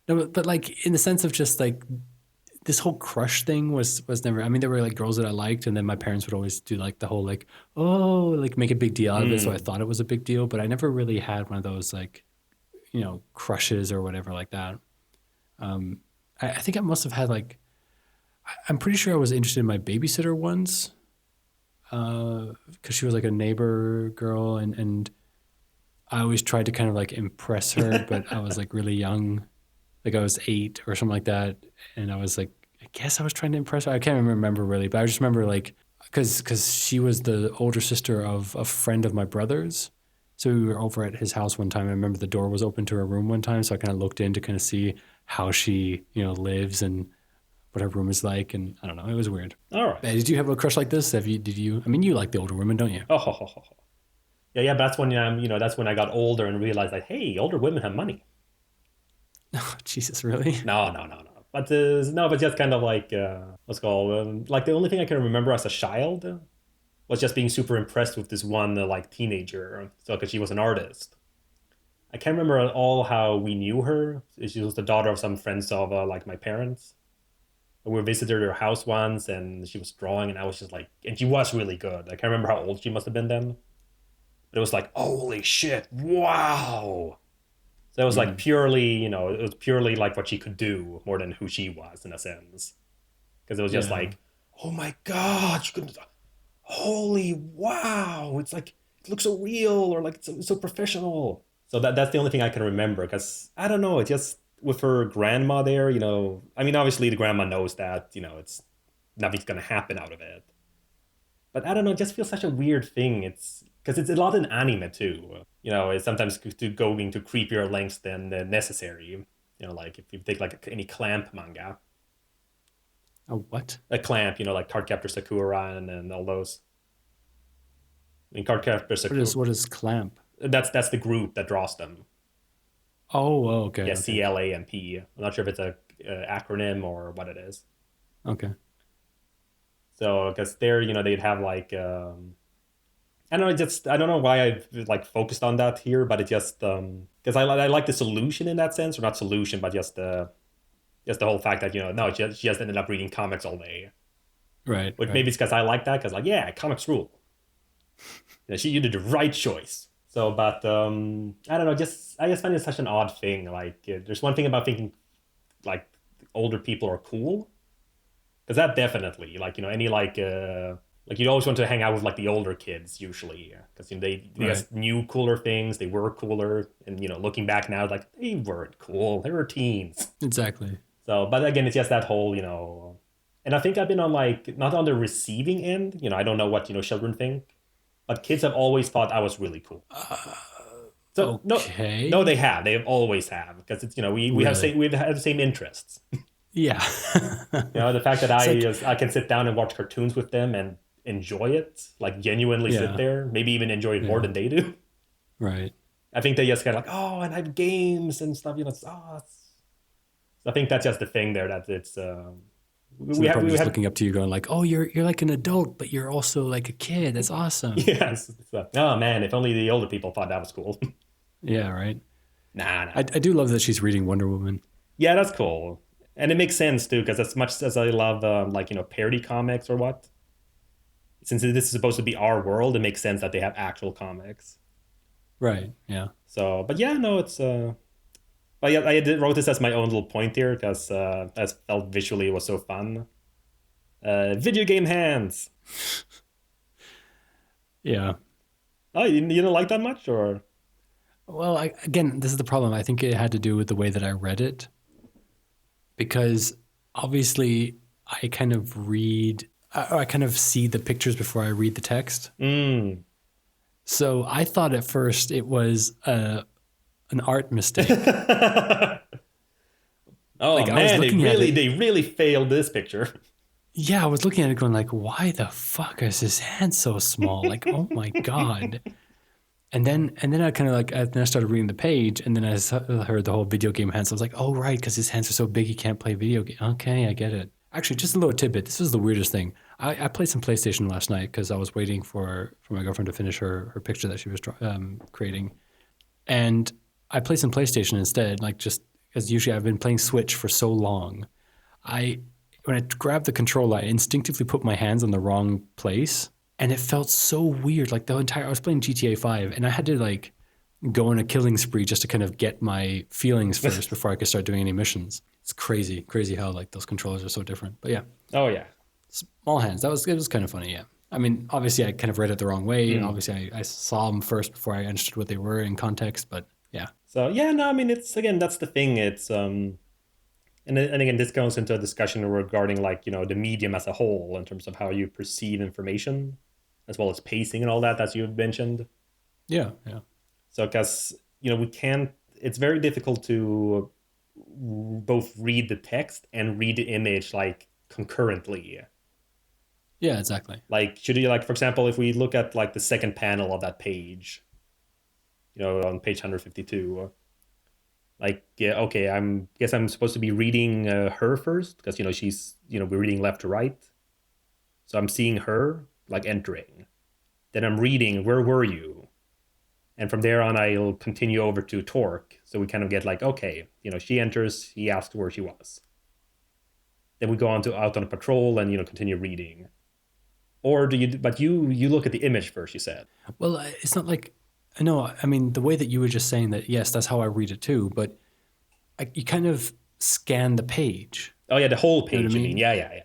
Speaker 2: No, but like in the sense of just like this whole crush thing was never. I mean, there were like girls that I liked, and then my parents would always do like the whole like, oh, like make a big deal out of it. So I
Speaker 1: Mm.
Speaker 2: thought it was a big deal, but I never really had one of those like, crushes or whatever like that. I think I must have had like, I'm pretty sure I was interested in my babysitter once, because she was like a neighbor girl, and I always tried to kind of like impress her, but I was like really young, like I was 8 or something like that, and I was like, I guess I was trying to impress her. I can't remember really, but I just remember like, because she was the older sister of a friend of my brother's. So we were over at his house one time. I remember the door was open to her room one time, so I kind of looked in to kind of see how she, lives and what her room is like, and I don't know, it was weird.
Speaker 1: All right.
Speaker 2: Did you have a crush like this? Did you? I mean, you like the older women, don't you?
Speaker 1: Oh, ho, ho, ho, ho. Yeah, yeah. That's when that's when I got older and realized like, hey, older women have money.
Speaker 2: Oh, Jesus, really?
Speaker 1: No, no, no, no. But no, but just kind of like what's it called like the only thing I can remember as a child was just being super impressed with this one like teenager. So because she was an artist. I can't remember at all how we knew her. She was the daughter of some friends of like my parents. We visited her house once, and she was drawing, and I was just like, and she was really good. I can't remember how old she must have been then, but it was like, holy shit, wow. So it was like
Speaker 2: Mm,
Speaker 1: purely, it was purely like what she could do more than who she was in a sense. Because it was just
Speaker 2: yeah,
Speaker 1: like, oh my god, she could, holy wow, it's like it looks so real or like it's so professional. So that's the only thing I can remember. Because I don't know, it just with her grandma there, I mean, obviously the grandma knows that it's nothing's gonna happen out of it. But I don't know, it just feels such a weird thing. It's because it's a lot in anime too. It's sometimes to going to creepier lengths than necessary. Like if you take like any clamp manga,
Speaker 2: a what?
Speaker 1: a clamp, like Cardcaptor Sakura and all those. I mean, Cardcaptor Sakura.
Speaker 2: What is clamp?
Speaker 1: That's the group that draws them.
Speaker 2: Oh, okay,
Speaker 1: Yeah,
Speaker 2: okay,
Speaker 1: CLAMP. I'm not sure if it's a acronym or what it is.
Speaker 2: okay.
Speaker 1: So because they're they'd have like I don't know, just I don't know why I've like focused on that here, but it just because I like the solution in that sense, or not solution, but just the whole fact that no, she just ended up reading comics all day.
Speaker 2: Right,
Speaker 1: Which
Speaker 2: right.
Speaker 1: maybe it's because I like that, because like yeah, comics rule. You did the right choice. So, but I don't know, just I just find it such an odd thing. Like there's one thing about thinking like older people are cool, because that definitely like any like you always want to hang out with like the older kids usually because they
Speaker 2: Right.
Speaker 1: just knew cooler things, they were cooler, and looking back now like they weren't cool, they were teens.
Speaker 2: Exactly.
Speaker 1: So but again it's just that whole and I think I've been on like not on the receiving end. I don't know what children think, but kids have always thought I was really cool. So no, no,
Speaker 2: Okay.
Speaker 1: they have always have, because it's we have
Speaker 2: Really?
Speaker 1: same we have the same interests.
Speaker 2: Yeah.
Speaker 1: The fact that
Speaker 2: It's like,
Speaker 1: I can sit down and watch cartoons with them and enjoy it, like genuinely sit
Speaker 2: yeah,
Speaker 1: there, maybe even enjoy it more
Speaker 2: yeah,
Speaker 1: than they do.
Speaker 2: right.
Speaker 1: I think they just kind of like, oh, and I have games and stuff. I think that's just the thing there, that it's
Speaker 2: So
Speaker 1: we
Speaker 2: they're
Speaker 1: have
Speaker 2: probably
Speaker 1: we
Speaker 2: just
Speaker 1: have
Speaker 2: looking up to you, going like, "Oh, you're like an adult, but you're also like a kid. That's awesome."
Speaker 1: yes. Oh man, if only the older people thought that was cool.
Speaker 2: Yeah, right.
Speaker 1: Nah, nah.
Speaker 2: I do love that she's reading Wonder Woman.
Speaker 1: Yeah, that's cool, and it makes sense too, because as much as I love like parody comics or what, since this is supposed to be our world, it makes sense that they have actual comics.
Speaker 2: Right. Yeah.
Speaker 1: So, but yeah, no, it's but yeah, I did wrote this as my own little point here because I felt visually it was so fun. Video game hands.
Speaker 2: Yeah.
Speaker 1: Oh, you don't like that much, or
Speaker 2: Well, again, this is the problem. I think it had to do with the way that I read it, because obviously I kind of read, I kind of see the pictures before I read the text.
Speaker 1: mm.
Speaker 2: So I thought at first it was an art mistake.
Speaker 1: Oh
Speaker 2: Like I was
Speaker 1: man,
Speaker 2: looking at it.
Speaker 1: they really failed this picture.
Speaker 2: yeah, I was looking at it going like, why the fuck is his hand so small? Like, oh my god. And then I kind of like, then I started reading the page, and then heard the whole video game hands. I was like, oh right, because his hands are so big he can't play video game. Okay, I get it. Actually, just a little tidbit. This was the weirdest thing. I played some PlayStation last night because I was waiting for my girlfriend to finish her picture that she was creating, and I played some PlayStation instead. Like just as usually, I've been playing Switch for so long. I when I grabbed the controller, I instinctively put my hands on the wrong place, and it felt so weird. Like the entire I was playing GTA 5, and I had to like go on a killing spree just to kind of get my feelings first before I could start doing any missions. It's crazy, crazy how like those controllers are so different. But yeah,
Speaker 1: Oh yeah.
Speaker 2: small hands. It was kind of funny. Yeah. I mean, obviously, I kind of read it the wrong way.
Speaker 1: Mm.
Speaker 2: Obviously, I saw them first before I understood what they were in context. But yeah,
Speaker 1: So yeah, no, I mean it's again that's the thing. It's and again this goes into a discussion regarding like the medium as a whole in terms of how you perceive information, as well as pacing and all that as you've mentioned.
Speaker 2: yeah, yeah,
Speaker 1: So because we can't, it's very difficult to both read the text and read the image like concurrently.
Speaker 2: yeah. Exactly.
Speaker 1: Like should you like for example if we look at like the second panel of that page, on page 152. Like yeah, okay, I'm guess I'm supposed to be reading her first because she's we're reading left to right, so I'm seeing her like entering. Then I'm reading where were you, and from there on I'll continue over to Torque. So we kind of get like okay, she enters, he asks where she was. Then we go on to out on a patrol and continue reading. Or do you? But you look at the image first. You said.
Speaker 2: Well, it's not like I know. I mean, the way that you were just saying that, yes, that's how I read it too. But you kind of scan the page.
Speaker 1: Oh yeah, the whole
Speaker 2: You know what
Speaker 1: page.
Speaker 2: I
Speaker 1: You mean?
Speaker 2: mean?
Speaker 1: Yeah, yeah, yeah.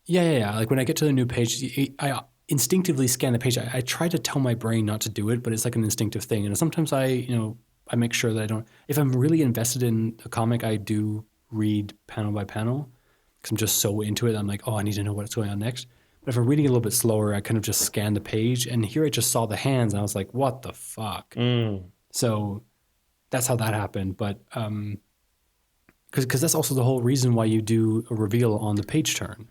Speaker 2: Yeah, yeah, yeah. Like when I get to the new page, I instinctively scan the page. I try to tell my brain not to do it, but it's like an instinctive thing. And sometimes I make sure that I don't. If I'm really invested in a comic, I do read panel by panel because I'm just so into it. I'm like, oh, I need to know what's going on next. But if I'm reading a little bit slower, I kind of just scan the page. And here I just saw the hands, and I was like, what the fuck?
Speaker 1: Mm,
Speaker 2: So that's how that happened. But because that's also the whole reason why you do a reveal on the page turn.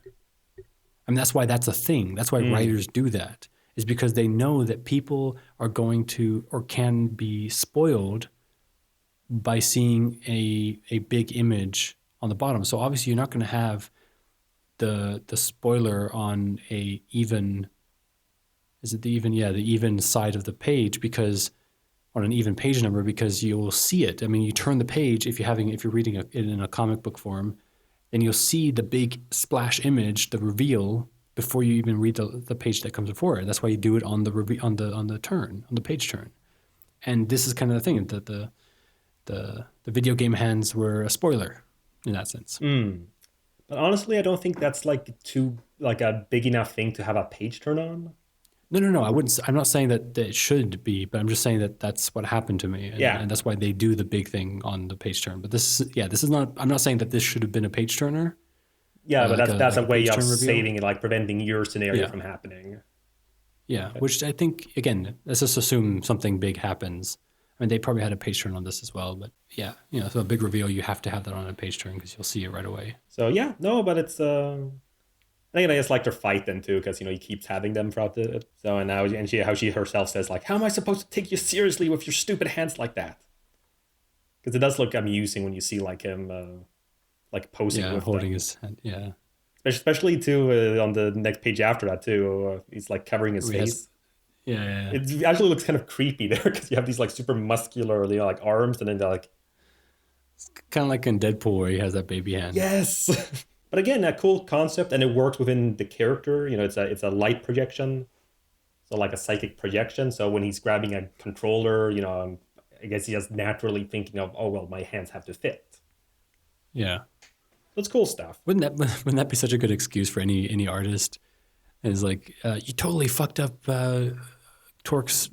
Speaker 2: I mean, that's why that's a thing. That's why
Speaker 1: mm,
Speaker 2: writers do that, is because they know that people are going to or can be spoiled by seeing a big image on the bottom. So obviously, you're not going to have the spoiler on a even. Is it the even? Yeah, the even side of the page because on an even page number because you'll see it. I mean, you turn the page if you're reading it in a comic book form, then you'll see the big splash image, the reveal before you even read the page that comes before it. That's why you do it on the turn, on the page turn. And this is kind of the thing that the video game hands were a spoiler in that sense.
Speaker 1: mm. But honestly, I don't think that's like too like a big enough thing to have a page turn on.
Speaker 2: No, no, no. I wouldn't. I'm not saying that it should be, but I'm just saying that that's what happened to me,
Speaker 1: Yeah,
Speaker 2: and that's why they do the big thing on the page turn. But this is not. I'm not saying that this should have been a page turner,
Speaker 1: yeah, but that's a
Speaker 2: like a
Speaker 1: way
Speaker 2: page
Speaker 1: of
Speaker 2: turn reveal.
Speaker 1: saving like preventing your scenario
Speaker 2: Yeah,
Speaker 1: from happening.
Speaker 2: yeah. Which I think again, let's just assume something big happens. I mean, they probably had a page turn on this as well, but yeah, so a big reveal, you have to have that on a page turn because you'll see it right away.
Speaker 1: So yeah, no, but it's I think I just like her fight then too, because he keeps having them throughout the so and now and she how she herself says like, how am I supposed to take you seriously with your stupid hands like that? Because it does look amusing when you see like him like posing
Speaker 2: Yeah,
Speaker 1: with
Speaker 2: holding
Speaker 1: them,
Speaker 2: his hand. Yeah,
Speaker 1: especially too on the next page after that too. He's like covering his
Speaker 2: he has.
Speaker 1: face.
Speaker 2: Yeah, yeah, yeah.
Speaker 1: It actually looks kind of creepy there because you have these like super muscular like arms and then they're like
Speaker 2: Kind of like in Deadpool where he has that baby hand.
Speaker 1: yes. But again, a cool concept and it works within the character. It's a light projection, so like a psychic projection. So when he's grabbing a controller, I guess he's just naturally thinking of, oh well, my hands have to fit.
Speaker 2: Yeah.
Speaker 1: That's cool stuff.
Speaker 2: Wouldn't that be such a good excuse for any artist? Is like you totally fucked up Torque's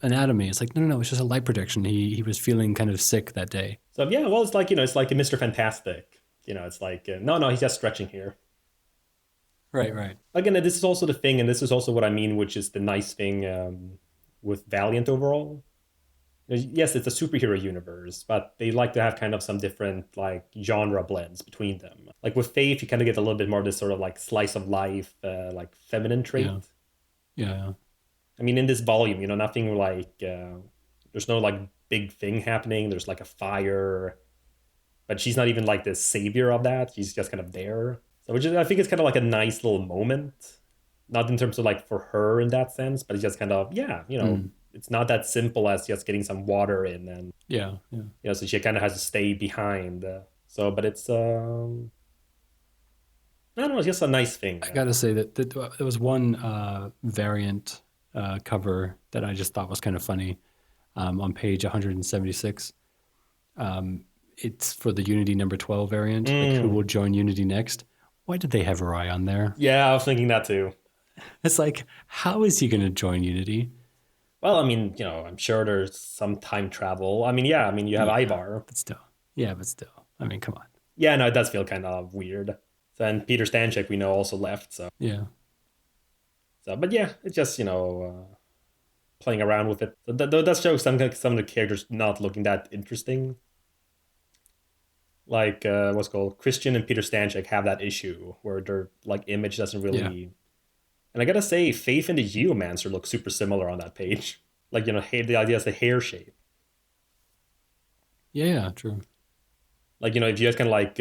Speaker 2: anatomy. It's like no, no, no. It's just a light projection. He was feeling kind of sick that day.
Speaker 1: So yeah, well, it's like it's like a Mr. Fantastic. It's like no, no, he's just stretching here.
Speaker 2: Right, right.
Speaker 1: Again, this is also the thing, and this is also what I mean, which is the nice thing with Valiant overall. Yes, it's a superhero universe, but they like to have kind of some different like genre blends between them. Like with Faith, you kind of get a little bit more of this sort of like slice of life, like feminine
Speaker 2: Yeah.
Speaker 1: trait.
Speaker 2: Yeah.
Speaker 1: I mean, in this volume, nothing like there's no like big thing happening. There's like a fire, but she's not even like the savior of that. She's just kind of there. So, which is, I think it's kind of like a nice little moment, not in terms of like for her in that sense, but it's just kind of yeah,
Speaker 2: Mm.
Speaker 1: it's not that simple as just getting some water in, and
Speaker 2: Yeah. Yeah.
Speaker 1: so she kind of has to stay behind. So, but it's I don't know, it's just a nice thing.
Speaker 2: I gotta say that there was one variant cover that I just thought was kind of funny on page 176. It's for the Unity number 12 variant, like who will join Unity next. Why did they have her eye on there?
Speaker 1: Yeah, I was thinking that too.
Speaker 2: It's like, how is he going to join Unity?
Speaker 1: Well, I mean, I'm sure there's some time travel. I mean, yeah, I mean, you have
Speaker 2: Yeah,
Speaker 1: Ivar.
Speaker 2: but still. Yeah, but still. I mean, come on.
Speaker 1: Yeah, no, it does feel kind of weird. So, and Peter Stanchik, we know, also left.
Speaker 2: Yeah.
Speaker 1: But yeah, it's just playing around with it. So that does show some of the characters not looking that interesting. Like what's called Christian and Peter Stanchik have that issue where their like image doesn't really.
Speaker 2: Yeah.
Speaker 1: And I gotta say, Faith and the Geomancer look super similar on that page. Like the idea is the hair shape.
Speaker 2: Yeah, true.
Speaker 1: Like if you just kind of like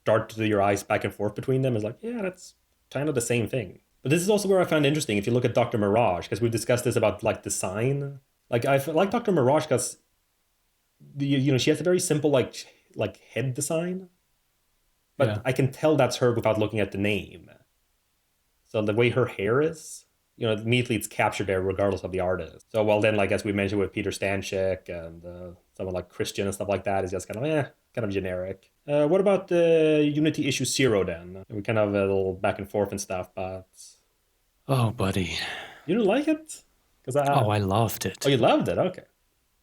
Speaker 1: dart your eyes back and forth between them, it's like yeah, that's kind of the same thing. But this is also where I found interesting. If you look at Dr. Mirage, because we've discussed this about like design. Like I like Dr. Mirage because she has a very simple like head design, but
Speaker 2: Yeah.
Speaker 1: I can tell that's her without looking at the name. So the way her hair is, immediately it's captured there regardless of the artist. So well then, like as we mentioned with Peter Stanchik and someone like Christian and stuff like that, is just kind of kind of generic. What about the Unity issue 0 then? We kind of a little back and forth and stuff, but
Speaker 2: Oh, buddy.
Speaker 1: you didn't like it? Because
Speaker 2: Oh, I loved it.
Speaker 1: oh, you loved it. Okay.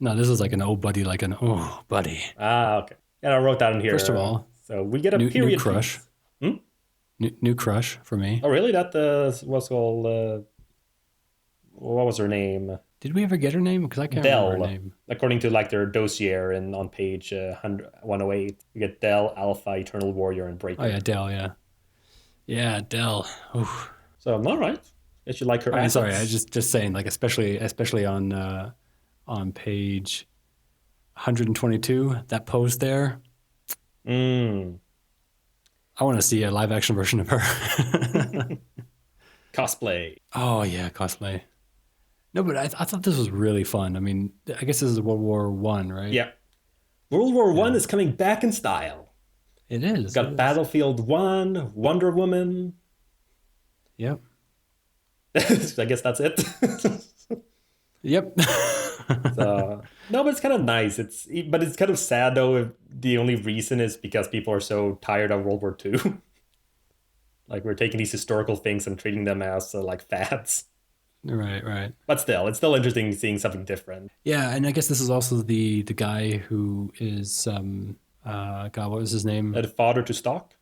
Speaker 2: No, this is like an oh, buddy, like an oh, buddy.
Speaker 1: Okay. Yeah, I wrote that in here.
Speaker 2: First of all,
Speaker 1: So we get a
Speaker 2: new
Speaker 1: period
Speaker 2: crush.
Speaker 1: piece. Hmm?
Speaker 2: New crush for me.
Speaker 1: Oh, really? That was called. What was her name?
Speaker 2: Did we ever get her name? Because I can't remember her
Speaker 1: Dell.
Speaker 2: name.
Speaker 1: According to like their dossier and on page 108, we get Dell, Alpha, Eternal Warrior, and Breaker.
Speaker 2: Oh yeah, Dell. Yeah, yeah, Dell. Oof.
Speaker 1: So all right. Guess you like her
Speaker 2: I mean,
Speaker 1: assets.
Speaker 2: sorry, I just saying, like especially on page 122, that pose there.
Speaker 1: Mm.
Speaker 2: I want to see a live action version of her.
Speaker 1: Cosplay.
Speaker 2: Oh yeah, cosplay. No, but I thought this was really fun. I mean, I guess this is World War One, right?
Speaker 1: Yeah. World War One is coming back in style.
Speaker 2: It is.
Speaker 1: We've got Battlefield 1, Wonder Woman.
Speaker 2: Yep.
Speaker 1: I guess that's it.
Speaker 2: Yep.
Speaker 1: So, no, but it's kind of nice. But it's kind of sad though. If the only reason is because people are so tired of World War II. Like we're taking these historical things and treating them as like fads.
Speaker 2: Right.
Speaker 1: But still, it's still interesting seeing something different.
Speaker 2: Yeah, and I guess this is also the guy who is God, what was his name?
Speaker 1: The father to stock.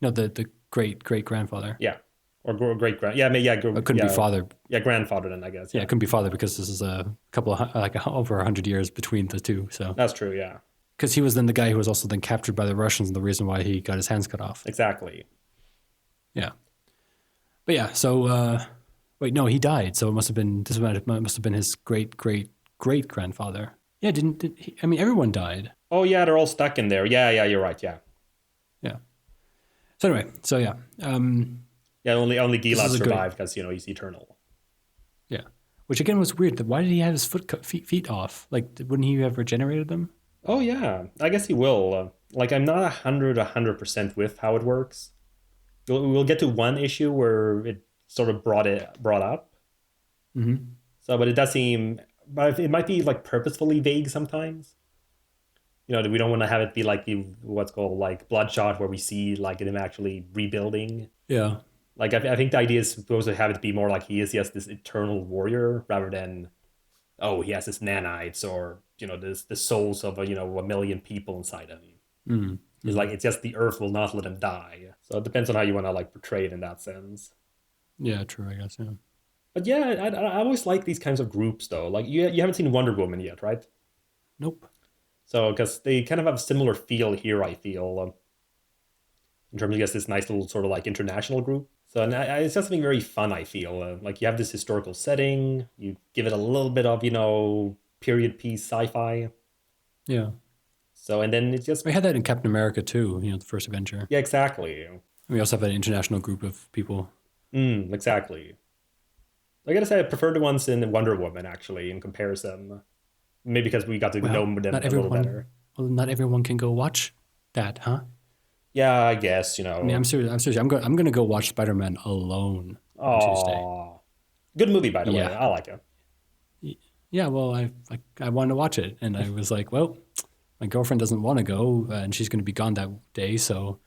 Speaker 2: No, the great grandfather.
Speaker 1: Yeah, or great grand. Yeah, I mean, yeah,
Speaker 2: It couldn't be father.
Speaker 1: Yeah, grandfather then I guess.
Speaker 2: Yeah, it couldn't be father because this is a couple of over 100 years between the two. So
Speaker 1: That's true. Yeah,
Speaker 2: because he was then the guy who was also then captured by the Russians, and the reason why he got his hands cut off.
Speaker 1: exactly.
Speaker 2: Yeah, but yeah. So wait, no, he died. So it must have been must have been his great grandfather. Yeah, didn't he, I mean everyone died.
Speaker 1: Oh yeah, they're all stuck in there. Yeah, you're right. Yeah.
Speaker 2: Yeah. So anyway, so yeah.
Speaker 1: Yeah, only Gilad
Speaker 2: is a good-
Speaker 1: survived because he's eternal.
Speaker 2: Yeah, which again was weird. Why did he have his feet off? Like, wouldn't he have regenerated them?
Speaker 1: Oh yeah, I guess he will. Like I'm not 100% with how it works. We'll get to one issue where it sort of brought up.
Speaker 2: Mm-hmm.
Speaker 1: So, but it does seem, but it might be like purposefully vague sometimes. We don't want to have it be like what's called like Bloodshot, where we see like him actually rebuilding.
Speaker 2: Yeah.
Speaker 1: Like I think the idea is supposed to have it be more like he is just this eternal warrior rather than, oh, he has his nanites or the souls of a million people inside of him.
Speaker 2: Mm-hmm.
Speaker 1: It's like it's just the earth will not let him die. So it depends on how you want to like portray it in that sense.
Speaker 2: Yeah, true. I guess. Yeah.
Speaker 1: But yeah, I always like these kinds of groups though. Like you haven't seen Wonder Woman yet, right?
Speaker 2: Nope.
Speaker 1: So because they kind of have a similar feel here, I feel. in terms of just this nice little sort of like international group. So and it's just something very fun. I feel like you have this historical setting, you give it a little bit of period piece sci-fi.
Speaker 2: Yeah.
Speaker 1: So and then it's just
Speaker 2: We had that in Captain America too, the first Avenger.
Speaker 1: yeah, exactly.
Speaker 2: We also have an international group of people.
Speaker 1: Exactly. I gotta say, I prefer the ones in Wonder Woman actually in comparison. Maybe because we got to know
Speaker 2: Well,
Speaker 1: them
Speaker 2: not
Speaker 1: a little
Speaker 2: everyone.
Speaker 1: better.
Speaker 2: Well, not everyone can go watch that, huh?
Speaker 1: Yeah, I guess
Speaker 2: I mean, I'm serious. I'm serious. I'm going to go watch Spider-Man alone on Tuesday.
Speaker 1: Oh, good movie by the way.
Speaker 2: Yeah.
Speaker 1: I like it.
Speaker 2: Yeah. Well, I wanted to watch it, and I was like, well, my girlfriend doesn't want to go, and she's going to be gone that day, so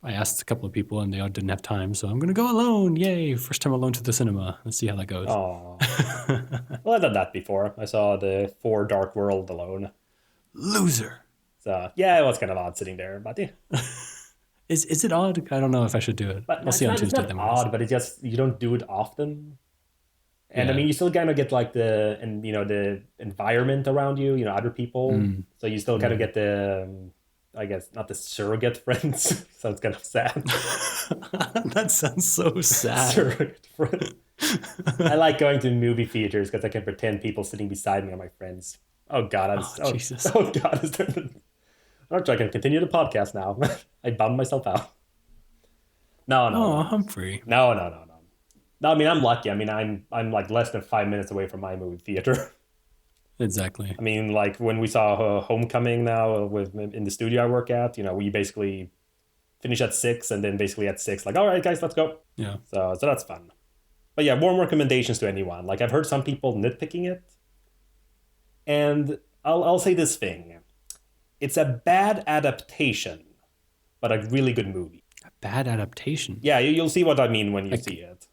Speaker 2: I asked a couple of people, and they all didn't have time, so I'm going to go alone. Yay! First time alone to the cinema. Let's see how that goes.
Speaker 1: Oh, well, I've done that before. I saw the Four Dark World alone.
Speaker 2: Loser.
Speaker 1: So yeah, it was kind of odd sitting there, but yeah.
Speaker 2: Is it odd? I don't know if I should do it.
Speaker 1: But
Speaker 2: I'll see on
Speaker 1: it's
Speaker 2: Tuesday
Speaker 1: not
Speaker 2: then.
Speaker 1: odd, but it's just you don't do it often. And I
Speaker 2: Yeah.
Speaker 1: mean, you still kind of get like the environment around you, other people. So you still kind of get the, I guess, not the surrogate friends. So it's kind of sad.
Speaker 2: That sounds so sad.
Speaker 1: Surrogate friends. I like going to movie theaters because I can pretend people sitting beside me are my friends. Oh God,
Speaker 2: Jesus.
Speaker 1: oh God, I'm not sure I can continue the podcast now. I bummed myself out. No, no,
Speaker 2: Oh,
Speaker 1: no,
Speaker 2: Humphrey.
Speaker 1: no, no, no, no. No, I mean I'm lucky. I mean I'm like less than 5 minutes away from my movie theater.
Speaker 2: Exactly.
Speaker 1: I mean, like when we saw Homecoming now with in the studio I work at, we basically finish at 6, and then basically at 6, like, all right, guys, let's go.
Speaker 2: Yeah.
Speaker 1: So that's fun. But yeah, warm recommendations to anyone. Like I've heard some people nitpicking it, and I'll say this thing: it's a bad adaptation, but a really good movie.
Speaker 2: A bad adaptation.
Speaker 1: Yeah, you'll see what I mean when you see it.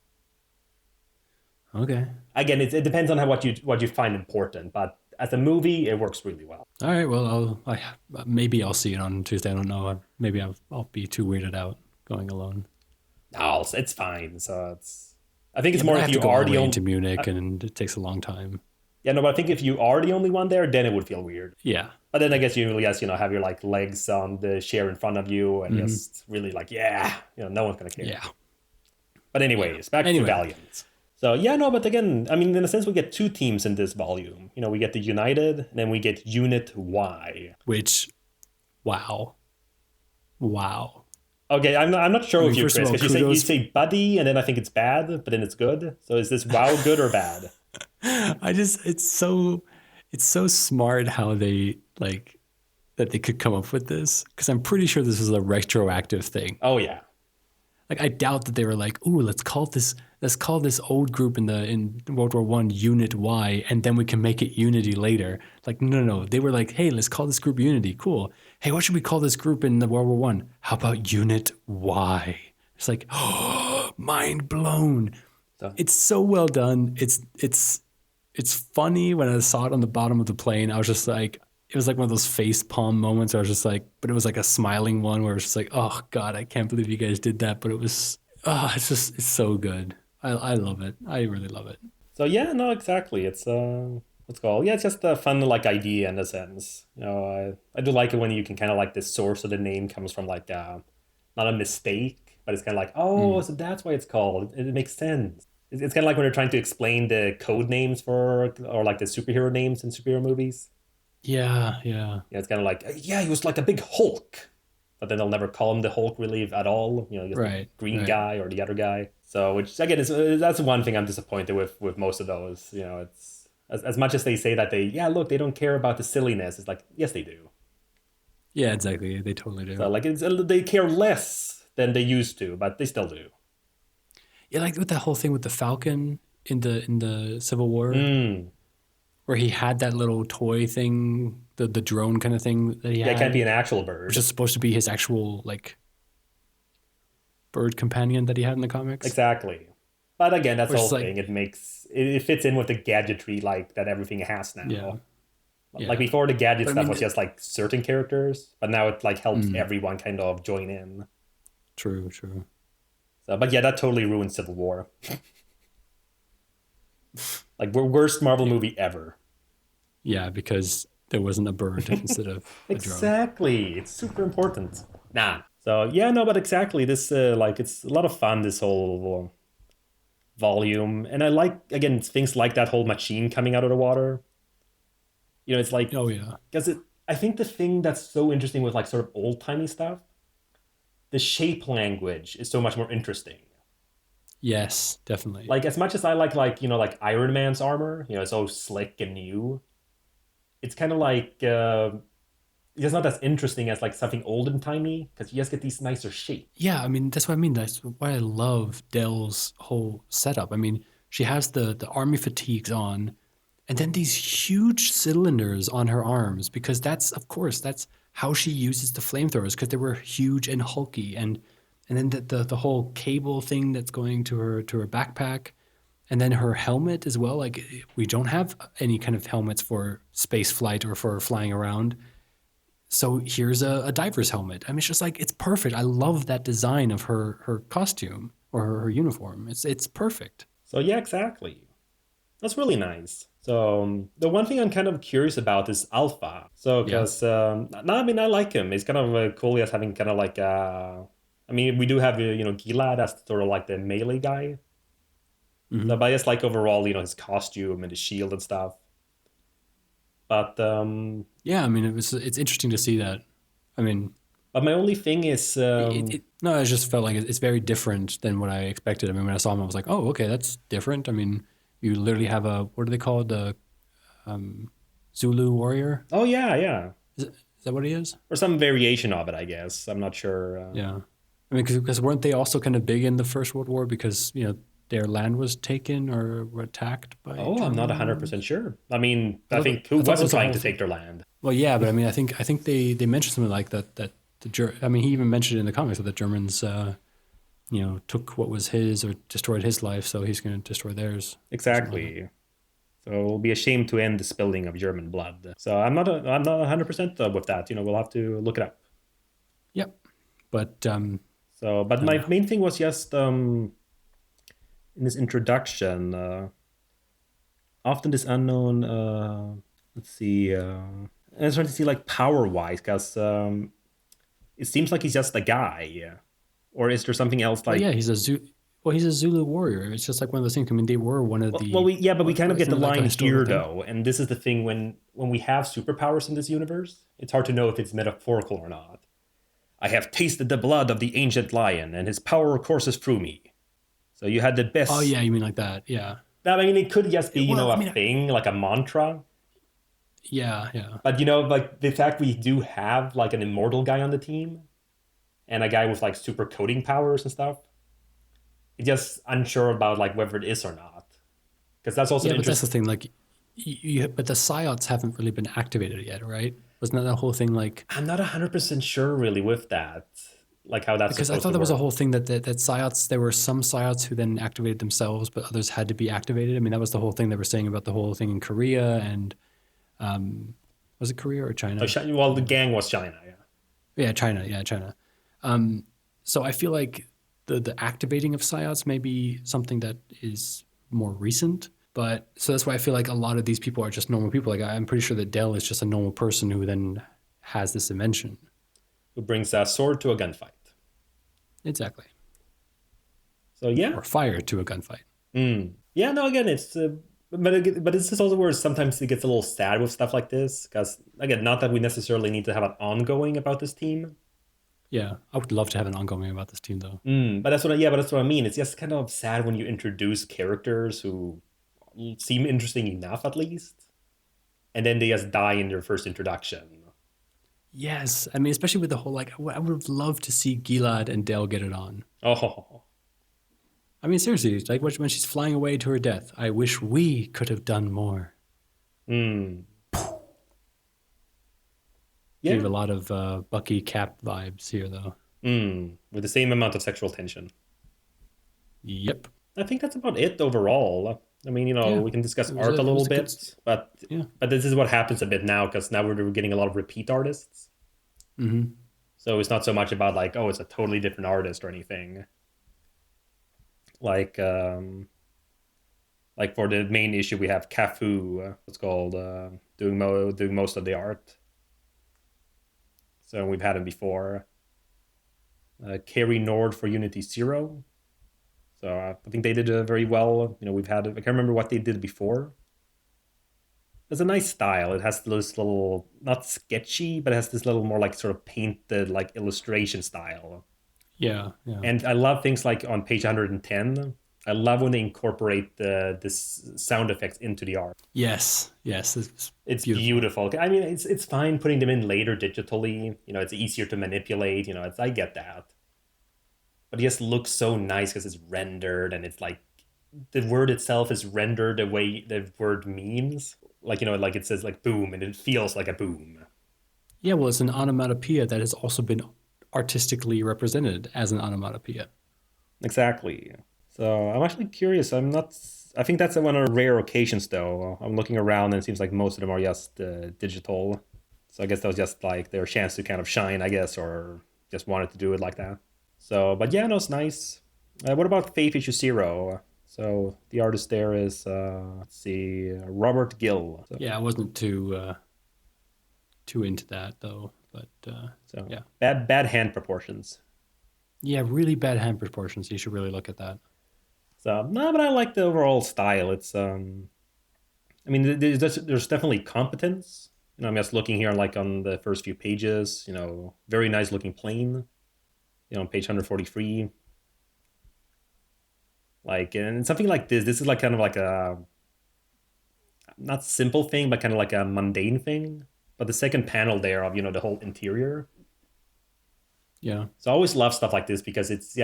Speaker 2: Okay.
Speaker 1: Again, it depends on what you find important, but as a movie, it works really well.
Speaker 2: All right. Well, maybe I'll see it on Tuesday. I don't know. Maybe I'll be too weirded out going alone.
Speaker 1: No, it's fine. So I think it's
Speaker 2: Yeah,
Speaker 1: more
Speaker 2: I
Speaker 1: if
Speaker 2: have
Speaker 1: you
Speaker 2: to go
Speaker 1: are
Speaker 2: all the
Speaker 1: the
Speaker 2: way
Speaker 1: only.
Speaker 2: into Munich, and it takes a long time.
Speaker 1: Yeah, no, but I think if you are the only one there, then it would feel weird.
Speaker 2: Yeah.
Speaker 1: But then I guess you really just have your like legs on the chair in front of you and just really like no one's gonna care.
Speaker 2: Yeah.
Speaker 1: But anyways, back to Valiant. So yeah, no, but again, I mean, in a sense, we get two teams in this volume. We get the United, and then we get Unit Y.
Speaker 2: Which, wow.
Speaker 1: Okay, I'm not sure with you,
Speaker 2: first of
Speaker 1: Chris,
Speaker 2: all,
Speaker 1: because you
Speaker 2: kudos-
Speaker 1: say buddy, and then I think it's bad, but then it's good. So is this wow good or bad?
Speaker 2: it's so smart how they that they could come up with this, because I'm pretty sure this is a retroactive thing.
Speaker 1: Oh yeah.
Speaker 2: Like I doubt that they were like, "Ooh, let's call this old group in World War I Unit Y, and then we can make it Unity later." Like no. They were like, "Hey, let's call this group Unity. Cool. Hey, what should we call this group in the World War I? How about Unit Y?" It's like, oh, mind blown.
Speaker 1: So,
Speaker 2: It's so well done. It's funny. When I saw it on the bottom of the plane, I was just like, it was like one of those face palm moments where I was just like, but it was like a smiling one where it was just like, oh God, I can't believe you guys did that. But it was, it's so good. I love it. I really love it.
Speaker 1: so yeah, no, exactly. It's what's it called? Yeah, it's just a fun like idea in a sense. I do like it when you can kind of like the source of the name comes from like not a mistake, but it's kind of like, oh, so that's why it's called. It makes sense. It's kind of like when they're trying to explain the code names or like the superhero names in superhero movies.
Speaker 2: Yeah.
Speaker 1: Yeah, it's kind of like, yeah, he was like a big Hulk, but then they'll never call him the Hulk really at all. Just
Speaker 2: Right,
Speaker 1: the green
Speaker 2: right.
Speaker 1: guy or the other guy. So, which again that's one thing I'm disappointed with most of those. It's as much as they say that they don't care about the silliness. It's like, yes, they do.
Speaker 2: Yeah, exactly. They totally do.
Speaker 1: So like they care less than they used to, but they still do.
Speaker 2: Yeah, like with that whole thing with the Falcon in the Civil War, where he had that little toy thing, the drone kind of thing that he
Speaker 1: Yeah,
Speaker 2: had.
Speaker 1: it can't be an actual bird.
Speaker 2: Which is supposed to be his actual like bird companion that he had in the comics.
Speaker 1: Exactly. But again, that's the
Speaker 2: Which
Speaker 1: whole
Speaker 2: is like-
Speaker 1: thing. It fits in with the gadgetry like that everything has now.
Speaker 2: Yeah.
Speaker 1: Like before, the gadget
Speaker 2: But I
Speaker 1: stuff
Speaker 2: mean,
Speaker 1: was just like certain characters, but now it like helps everyone kind of join in.
Speaker 2: True.
Speaker 1: So, but yeah, that totally ruined Civil War. Like worst Marvel movie ever.
Speaker 2: Yeah, because there wasn't a bird instead of a drone.
Speaker 1: Exactly. It's super important. Nah. So yeah, no, but exactly this like it's a lot of fun. This whole volume, and I like again things like that whole machine coming out of the water. It's like
Speaker 2: Oh yeah.
Speaker 1: because it. I think the thing that's so interesting with like sort of old timey stuff, the shape language is so much more interesting.
Speaker 2: Yes, definitely.
Speaker 1: Like as much as I like like Iron Man's armor, it's so slick and new. It's kind of like it's not as interesting as like something old and timey because you just get these nicer shapes.
Speaker 2: Yeah, I mean that's what I mean. That's why I love Dell's whole setup. I mean, she has the army fatigues on, and then these huge cylinders on her arms because that's of course that's how she uses the flamethrowers because they were huge and hulky, and then the whole cable thing that's going to her backpack, and then her helmet as well. Like we don't have any kind of helmets for space flight or for flying around. So here's a diver's helmet. I mean, it's just like it's perfect. I love that design of her costume or her uniform. It's perfect.
Speaker 1: So yeah, exactly. That's really nice. So the one thing I'm kind of curious about is Alpha. So
Speaker 2: Yeah.
Speaker 1: because no, I mean I like him. He's kind of cool as having kind of like I mean we do have Gilad as sort of like the melee guy. So
Speaker 2: Hmm.
Speaker 1: but I just like overall his costume and his shield and stuff. But
Speaker 2: Yeah. I mean, it's interesting to see that. I mean,
Speaker 1: but my only thing is
Speaker 2: no, I just felt like it's very different than what I expected. I mean, when I saw him, I was like, oh, okay, that's different. I mean, you literally have a what are they called? The Zulu warrior.
Speaker 1: oh yeah, yeah,
Speaker 2: Is that what he is?
Speaker 1: or some variation of it, I guess. I'm not sure.
Speaker 2: Yeah. I mean, because weren't they also kind of big in the First World War because their land was taken or were attacked by
Speaker 1: Oh, I'm not 100%
Speaker 2: Germans?
Speaker 1: sure. I mean,
Speaker 2: I
Speaker 1: I
Speaker 2: thought
Speaker 1: think who
Speaker 2: I thought that
Speaker 1: wasn't
Speaker 2: was a
Speaker 1: trying
Speaker 2: whole
Speaker 1: to
Speaker 2: thing.
Speaker 1: take their land?
Speaker 2: Well, yeah, but I mean, I think they mentioned something like that I mean, he even mentioned it in the comics that the Germans took what was his or destroyed his life, so he's going to destroy theirs or something like that.
Speaker 1: Exactly. So it will be a shame to end the spilling of German blood. So I'm not 100% with that. We'll have to look it up.
Speaker 2: Yep. But
Speaker 1: So, but
Speaker 2: I don't
Speaker 1: my
Speaker 2: know.
Speaker 1: main thing was just in this introduction, often this unknown. Let's see. I was trying to see like power wise, because it seems like he's just a guy, yeah. Or is there something else
Speaker 2: Well, yeah,
Speaker 1: like?
Speaker 2: he's a Zulu warrior. It's just like one of those things. I mean, they were one of
Speaker 1: Well,
Speaker 2: the
Speaker 1: yeah, but we kind of get
Speaker 2: isn't
Speaker 1: the
Speaker 2: it like a
Speaker 1: line
Speaker 2: historical
Speaker 1: here
Speaker 2: thing?
Speaker 1: though, and this is the thing when we have superpowers in this universe, it's hard to know if it's metaphorical or not. I have tasted the blood of the ancient lion, and his power courses through me. So you had the
Speaker 2: Oh
Speaker 1: best.
Speaker 2: yeah, you mean like that? Yeah.
Speaker 1: I mean, it could just be
Speaker 2: Well, I
Speaker 1: a
Speaker 2: mean,
Speaker 1: thing like a mantra,
Speaker 2: yeah, yeah.
Speaker 1: but like the fact we do have like an immortal guy on the team and a guy with like super coding powers and stuff, it's just unsure about like whether it is or not. Because that's also
Speaker 2: Yeah,
Speaker 1: the
Speaker 2: but that's the
Speaker 1: interest.
Speaker 2: thing. Like, but the psiots haven't really been activated yet, right? Wasn't that the whole thing? Like,
Speaker 1: I'm not 100% sure really with that, like how that's
Speaker 2: because I
Speaker 1: supposed
Speaker 2: thought
Speaker 1: to
Speaker 2: there was a
Speaker 1: work.
Speaker 2: whole thing that psiots. There were some psiots who then activated themselves, but others had to be activated. I mean, that was the whole thing they were saying about the whole thing in Korea and was it Korea or
Speaker 1: Oh,
Speaker 2: China? I
Speaker 1: well,
Speaker 2: can't
Speaker 1: the
Speaker 2: remember.
Speaker 1: gang was China, yeah.
Speaker 2: Yeah, China. Yeah, China. So I feel like the activating of psiots may be something that is more recent. But so that's why I feel like a lot of these people are just normal people. Like I'm pretty sure that Dell is just a normal person who then has this invention.
Speaker 1: Who brings a sword to a gunfight.
Speaker 2: Exactly.
Speaker 1: So yeah.
Speaker 2: Or fire to a gunfight.
Speaker 1: Yeah, no, again, it's but it's just also where sometimes it gets a little sad with stuff like this because again, not that we necessarily need to have an ongoing about this team.
Speaker 2: Yeah, I would love to have an ongoing about this team though.
Speaker 1: But but that's what I mean. It's just kind of sad when you introduce characters who seem interesting enough at least, and then they just die in their first introduction.
Speaker 2: Yes, I mean especially with the whole like I would have loved to see Gilad and Dell get it on.
Speaker 1: Oh,
Speaker 2: I mean seriously, like when she's flying away to her death, I wish we could have done more.
Speaker 1: hmm,
Speaker 2: Gave
Speaker 1: yeah,
Speaker 2: a lot of Bucky Cap vibes here though.
Speaker 1: with the same amount of sexual tension.
Speaker 2: Yep.
Speaker 1: I think that's about it overall. I mean,
Speaker 2: Yeah.
Speaker 1: we can discuss
Speaker 2: It was
Speaker 1: art a
Speaker 2: it
Speaker 1: little
Speaker 2: was a good.
Speaker 1: bit, but
Speaker 2: Yeah.
Speaker 1: this is what happens a bit now because now we're getting a lot of repeat artists.
Speaker 2: Hmm.
Speaker 1: So it's not so much about like, oh, it's a totally different artist or anything. Like, like for the main issue, we have Cafu, what's called, doing most of the art. So we've had him before. Carry Nord for Unity 0. So I think they did very well. We've had, I can't remember what they did before. It's a nice style. It has this little, not sketchy, but it has this little more like sort of painted like illustration style.
Speaker 2: Yeah, yeah.
Speaker 1: And I love things like on page 110. I love when they incorporate this sound effects into the art.
Speaker 2: Yes, yes.
Speaker 1: It's beautiful. I mean, it's fine putting them in later digitally. It's easier to manipulate. I get that, but it just looks so nice because it's rendered and it's like the word itself is rendered the way the word means. Like like it says like boom, and it feels like a boom.
Speaker 2: Yeah, well, it's an onomatopoeia that has also been artistically represented as an onomatopoeia.
Speaker 1: Exactly. So I'm actually curious. I'm not. I think that's one of the rare occasions, though. I'm looking around and it seems like most of them are just digital. So I guess that was just like their chance to kind of shine, I guess, or just wanted to do it like that. So, but yeah, no, it's nice. What about Faith Issue Zero? So the artist there is, let's see, Robert Gill. So,
Speaker 2: Yeah, I wasn't too into that though, but
Speaker 1: so
Speaker 2: yeah,
Speaker 1: bad hand proportions.
Speaker 2: yeah, really bad hand proportions. You should really look at that.
Speaker 1: So no, but I like the overall style. It's I mean, there's definitely competence. I'm just looking here, like on the first few pages. Very nice looking plane. On page 143. Like, and something like this. This is like kind of like a not simple thing, but kind of like a mundane thing. But the second panel there of the whole interior.
Speaker 2: Yeah.
Speaker 1: So I always love stuff like this because it's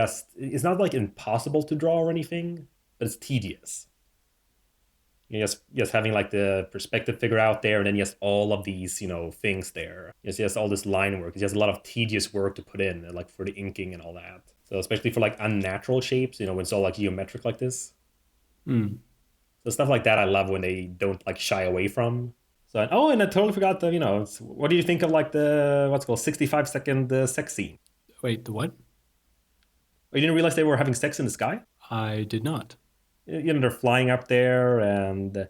Speaker 1: not like impossible to draw or anything, but it's tedious. Just having like the perspective figure out there, and then just all of these things there. Just all this line work. It's just a lot of tedious work to put in, like for the inking and all that. So especially for like unnatural shapes, when it's all like geometric like this.
Speaker 2: Mm.
Speaker 1: So stuff like that I love when they don't like shy away from. So and I totally forgot the what do you think of like the what's called 65-second sex scene?
Speaker 2: Wait, the what?
Speaker 1: Oh, you didn't realize they were having sex in the sky?
Speaker 2: I did not.
Speaker 1: They're flying up there, and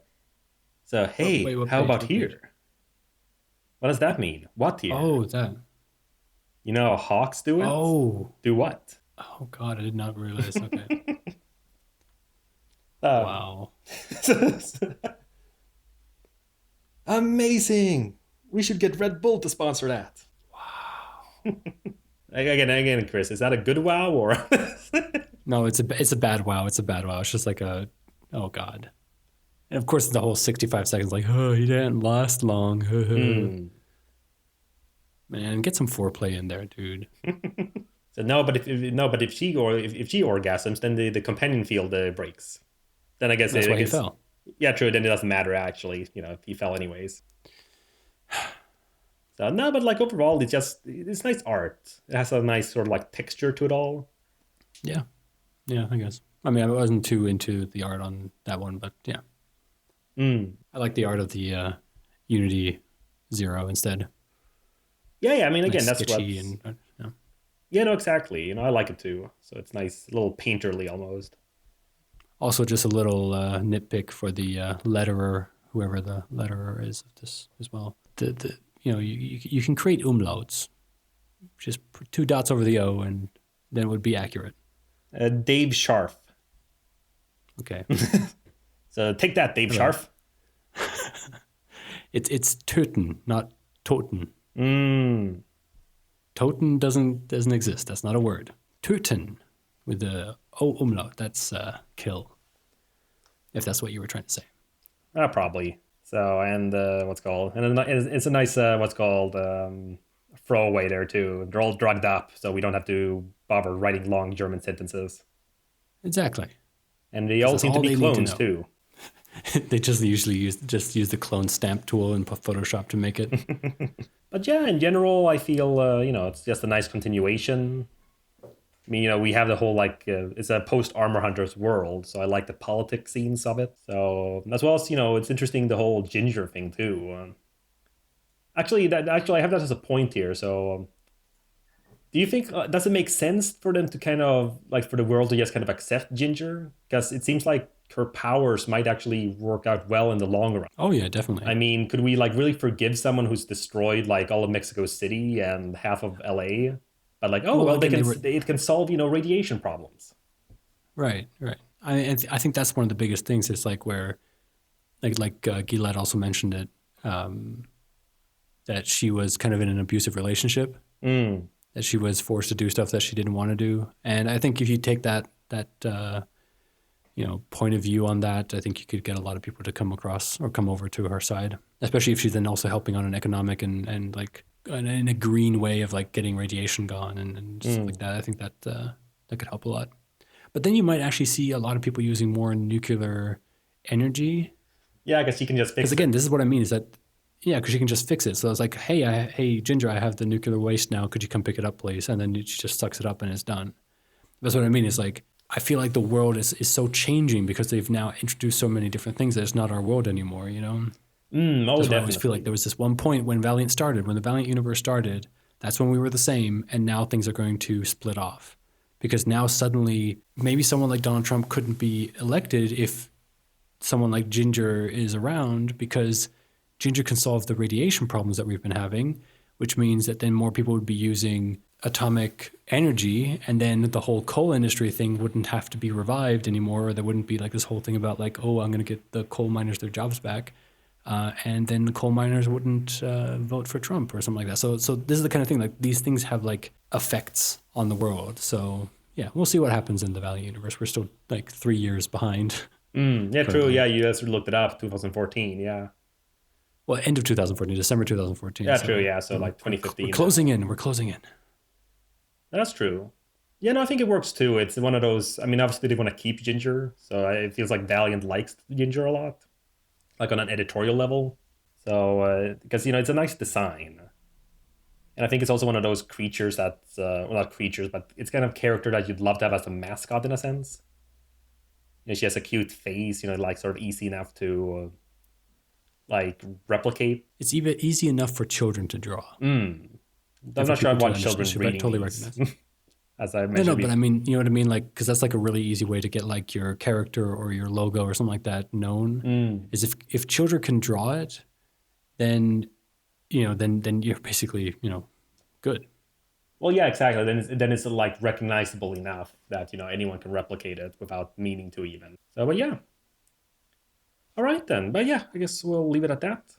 Speaker 1: so hey,
Speaker 2: Wait, what
Speaker 1: how
Speaker 2: page?
Speaker 1: about
Speaker 2: What
Speaker 1: here?
Speaker 2: page?
Speaker 1: What does that mean? What here?
Speaker 2: Oh, that.
Speaker 1: Hawks do it.
Speaker 2: Oh.
Speaker 1: Do what?
Speaker 2: Oh God, I did not realize. Okay.
Speaker 1: Um,
Speaker 2: Wow.
Speaker 1: Amazing. We should get Red Bull to sponsor that.
Speaker 2: Wow.
Speaker 1: Again, Chris, is that a good wow or?
Speaker 2: No, it's a bad wow. It's a bad wow. It's just like a, oh God. And of course, the whole 65 seconds, like, oh, he didn't last long. Man, get some foreplay in there, dude.
Speaker 1: So no, but if she orgasms, then the companion field breaks. Then I guess
Speaker 2: That's why he fell.
Speaker 1: Yeah, true. Then it doesn't matter actually. If he fell anyways. So no, but like overall, it's nice art. It has a nice sort of like texture to it all.
Speaker 2: Yeah, yeah, I guess. I mean, I wasn't too into the art on that one, but yeah, I like the art of the Unity 0 instead.
Speaker 1: Yeah. I mean,
Speaker 2: Nice
Speaker 1: again, that's what.
Speaker 2: sketchy and yeah.
Speaker 1: Yeah, no, exactly. I like it too. So it's nice, a little painterly almost.
Speaker 2: Also, just a little nitpick for the letterer, whoever the letterer is of this as well. You can create umlauts, just put 2 dots over the O, and then it would be accurate.
Speaker 1: Dave Scharf.
Speaker 2: Okay.
Speaker 1: So take that, Dave Scharf.
Speaker 2: It's Töten, not Toten.
Speaker 1: Mm.
Speaker 2: Toten doesn't exist. That's not a word. Töten with the O umlaut. That's kill. If that's what you were trying to say.
Speaker 1: Probably. So and what's called and it's a nice what's called throwaway there too. They're all drugged up, so we don't have to bother writing long German sentences.
Speaker 2: Exactly.
Speaker 1: And they all seem to be clones too.
Speaker 2: They just usually use the clone stamp tool in Photoshop to make it.
Speaker 1: But yeah, in general, I feel it's just a nice continuation. I mean, we have the whole like it's a post Armor Hunters world, so I like the politics scenes of it. So as well as it's interesting the whole ginger thing too. Actually, I have that as a point here. So, do you think does it make sense for them to kind of like for the world to just kind of accept Ginger? Because it seems like her powers might actually work out well in the long run.
Speaker 2: Oh yeah, definitely.
Speaker 1: I mean, could we like really forgive someone who's destroyed like all of Mexico City and half of LA? But like, oh
Speaker 2: Well,
Speaker 1: well,
Speaker 2: again, they were
Speaker 1: it can solve radiation problems.
Speaker 2: right, right. I think that's one of the biggest things. Is like where, Gilad also mentioned it, that she was kind of in an abusive relationship,
Speaker 1: Mm.
Speaker 2: that she was forced to do stuff that she didn't want to do. And I think if you take that point of view on that, I think you could get a lot of people to come across or come over to her side, especially if she's then also helping on an economic and like in a green way of like getting radiation gone and stuff like that. I think that that could help a lot. But then you might actually see a lot of people using more nuclear energy.
Speaker 1: Yeah, I guess you can just
Speaker 2: Because
Speaker 1: fix
Speaker 2: again,
Speaker 1: it.
Speaker 2: this is what I mean is that, yeah, because you can just fix it. So it's like, hey, Ginger, I have the nuclear waste now. Could you come pick it up, please? And then she just sucks it up and it's done. That's what I mean. Is like, I feel like the world is so changing because they've now introduced so many different things that it's not our world anymore, you know?
Speaker 1: Oh,
Speaker 2: That's why I always feel like there
Speaker 1: definitely.
Speaker 2: was this one point when Valiant started, when the Valiant universe started, that's when we were the same, and now things are going to split off. Because now suddenly, maybe someone like Donald Trump couldn't be elected if someone like Ginger is around, because Ginger can solve the radiation problems that we've been having, which means that then more people would be using atomic energy, and then the whole coal industry thing wouldn't have to be revived anymore. Or there wouldn't be like this whole thing about like, oh, I'm going to get the coal miners their jobs back. And then the coal miners wouldn't vote for Trump or something like that. So this is the kind of thing, like these things have like effects on the world. So yeah, we'll see what happens in the Valley universe. We're still like 3 years behind
Speaker 1: Yeah, true.
Speaker 2: currently.
Speaker 1: Yeah, you guys looked it up. 2014. Yeah.
Speaker 2: Well, end of 2014, December 2014.
Speaker 1: Yeah, true.
Speaker 2: So
Speaker 1: Yeah, so like
Speaker 2: we're
Speaker 1: 2015
Speaker 2: closing
Speaker 1: now.
Speaker 2: in. We're closing in.
Speaker 1: That's true. Yeah, no, I think it works too. It's one of those. I mean, obviously they want to keep Ginger, so it feels like Valiant likes Ginger a lot, like on an editorial level. So because it's a nice design, and I think it's also one of those creatures that, well, not creatures, but it's kind of character that you'd love to have as a mascot in a sense. She has a cute face, like sort of easy enough to like replicate.
Speaker 2: It's even easy enough for children to draw
Speaker 1: I'm
Speaker 2: and for
Speaker 1: not sure I
Speaker 2: people to
Speaker 1: want
Speaker 2: understand.
Speaker 1: children reading
Speaker 2: Totally
Speaker 1: these,
Speaker 2: recognize.
Speaker 1: as I
Speaker 2: No,
Speaker 1: mentioned
Speaker 2: but I
Speaker 1: before.
Speaker 2: mean, you know what I mean? Like, because that's like a really easy way to get like your character or your logo or something like that known. Is if children can draw it, then then you're basically good.
Speaker 1: Well, yeah, exactly. Then it's like recognizable enough that anyone can replicate it without meaning to even. So, but yeah, all right then. But yeah, I guess we'll leave it at that.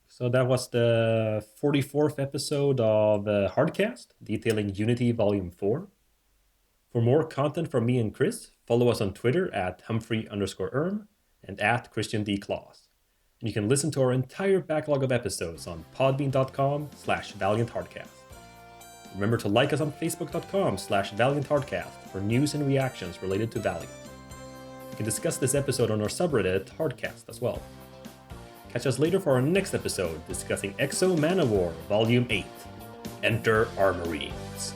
Speaker 1: So that was the 44th episode of Hardcast, detailing Unity Volume 4. For more content from me and Chris, follow us on Twitter at Humphrey_Erm and at Christian D. Claus. And you can listen to our entire backlog of episodes on podbean.com/ValiantHardcast. Remember to like us on facebook.com/ValiantHardcast for news and reactions related to Valiant. You can discuss this episode on our subreddit, Hardcast, as well. Catch us later for our next episode discussing Exo Manowar Volume 8. Enter Armories.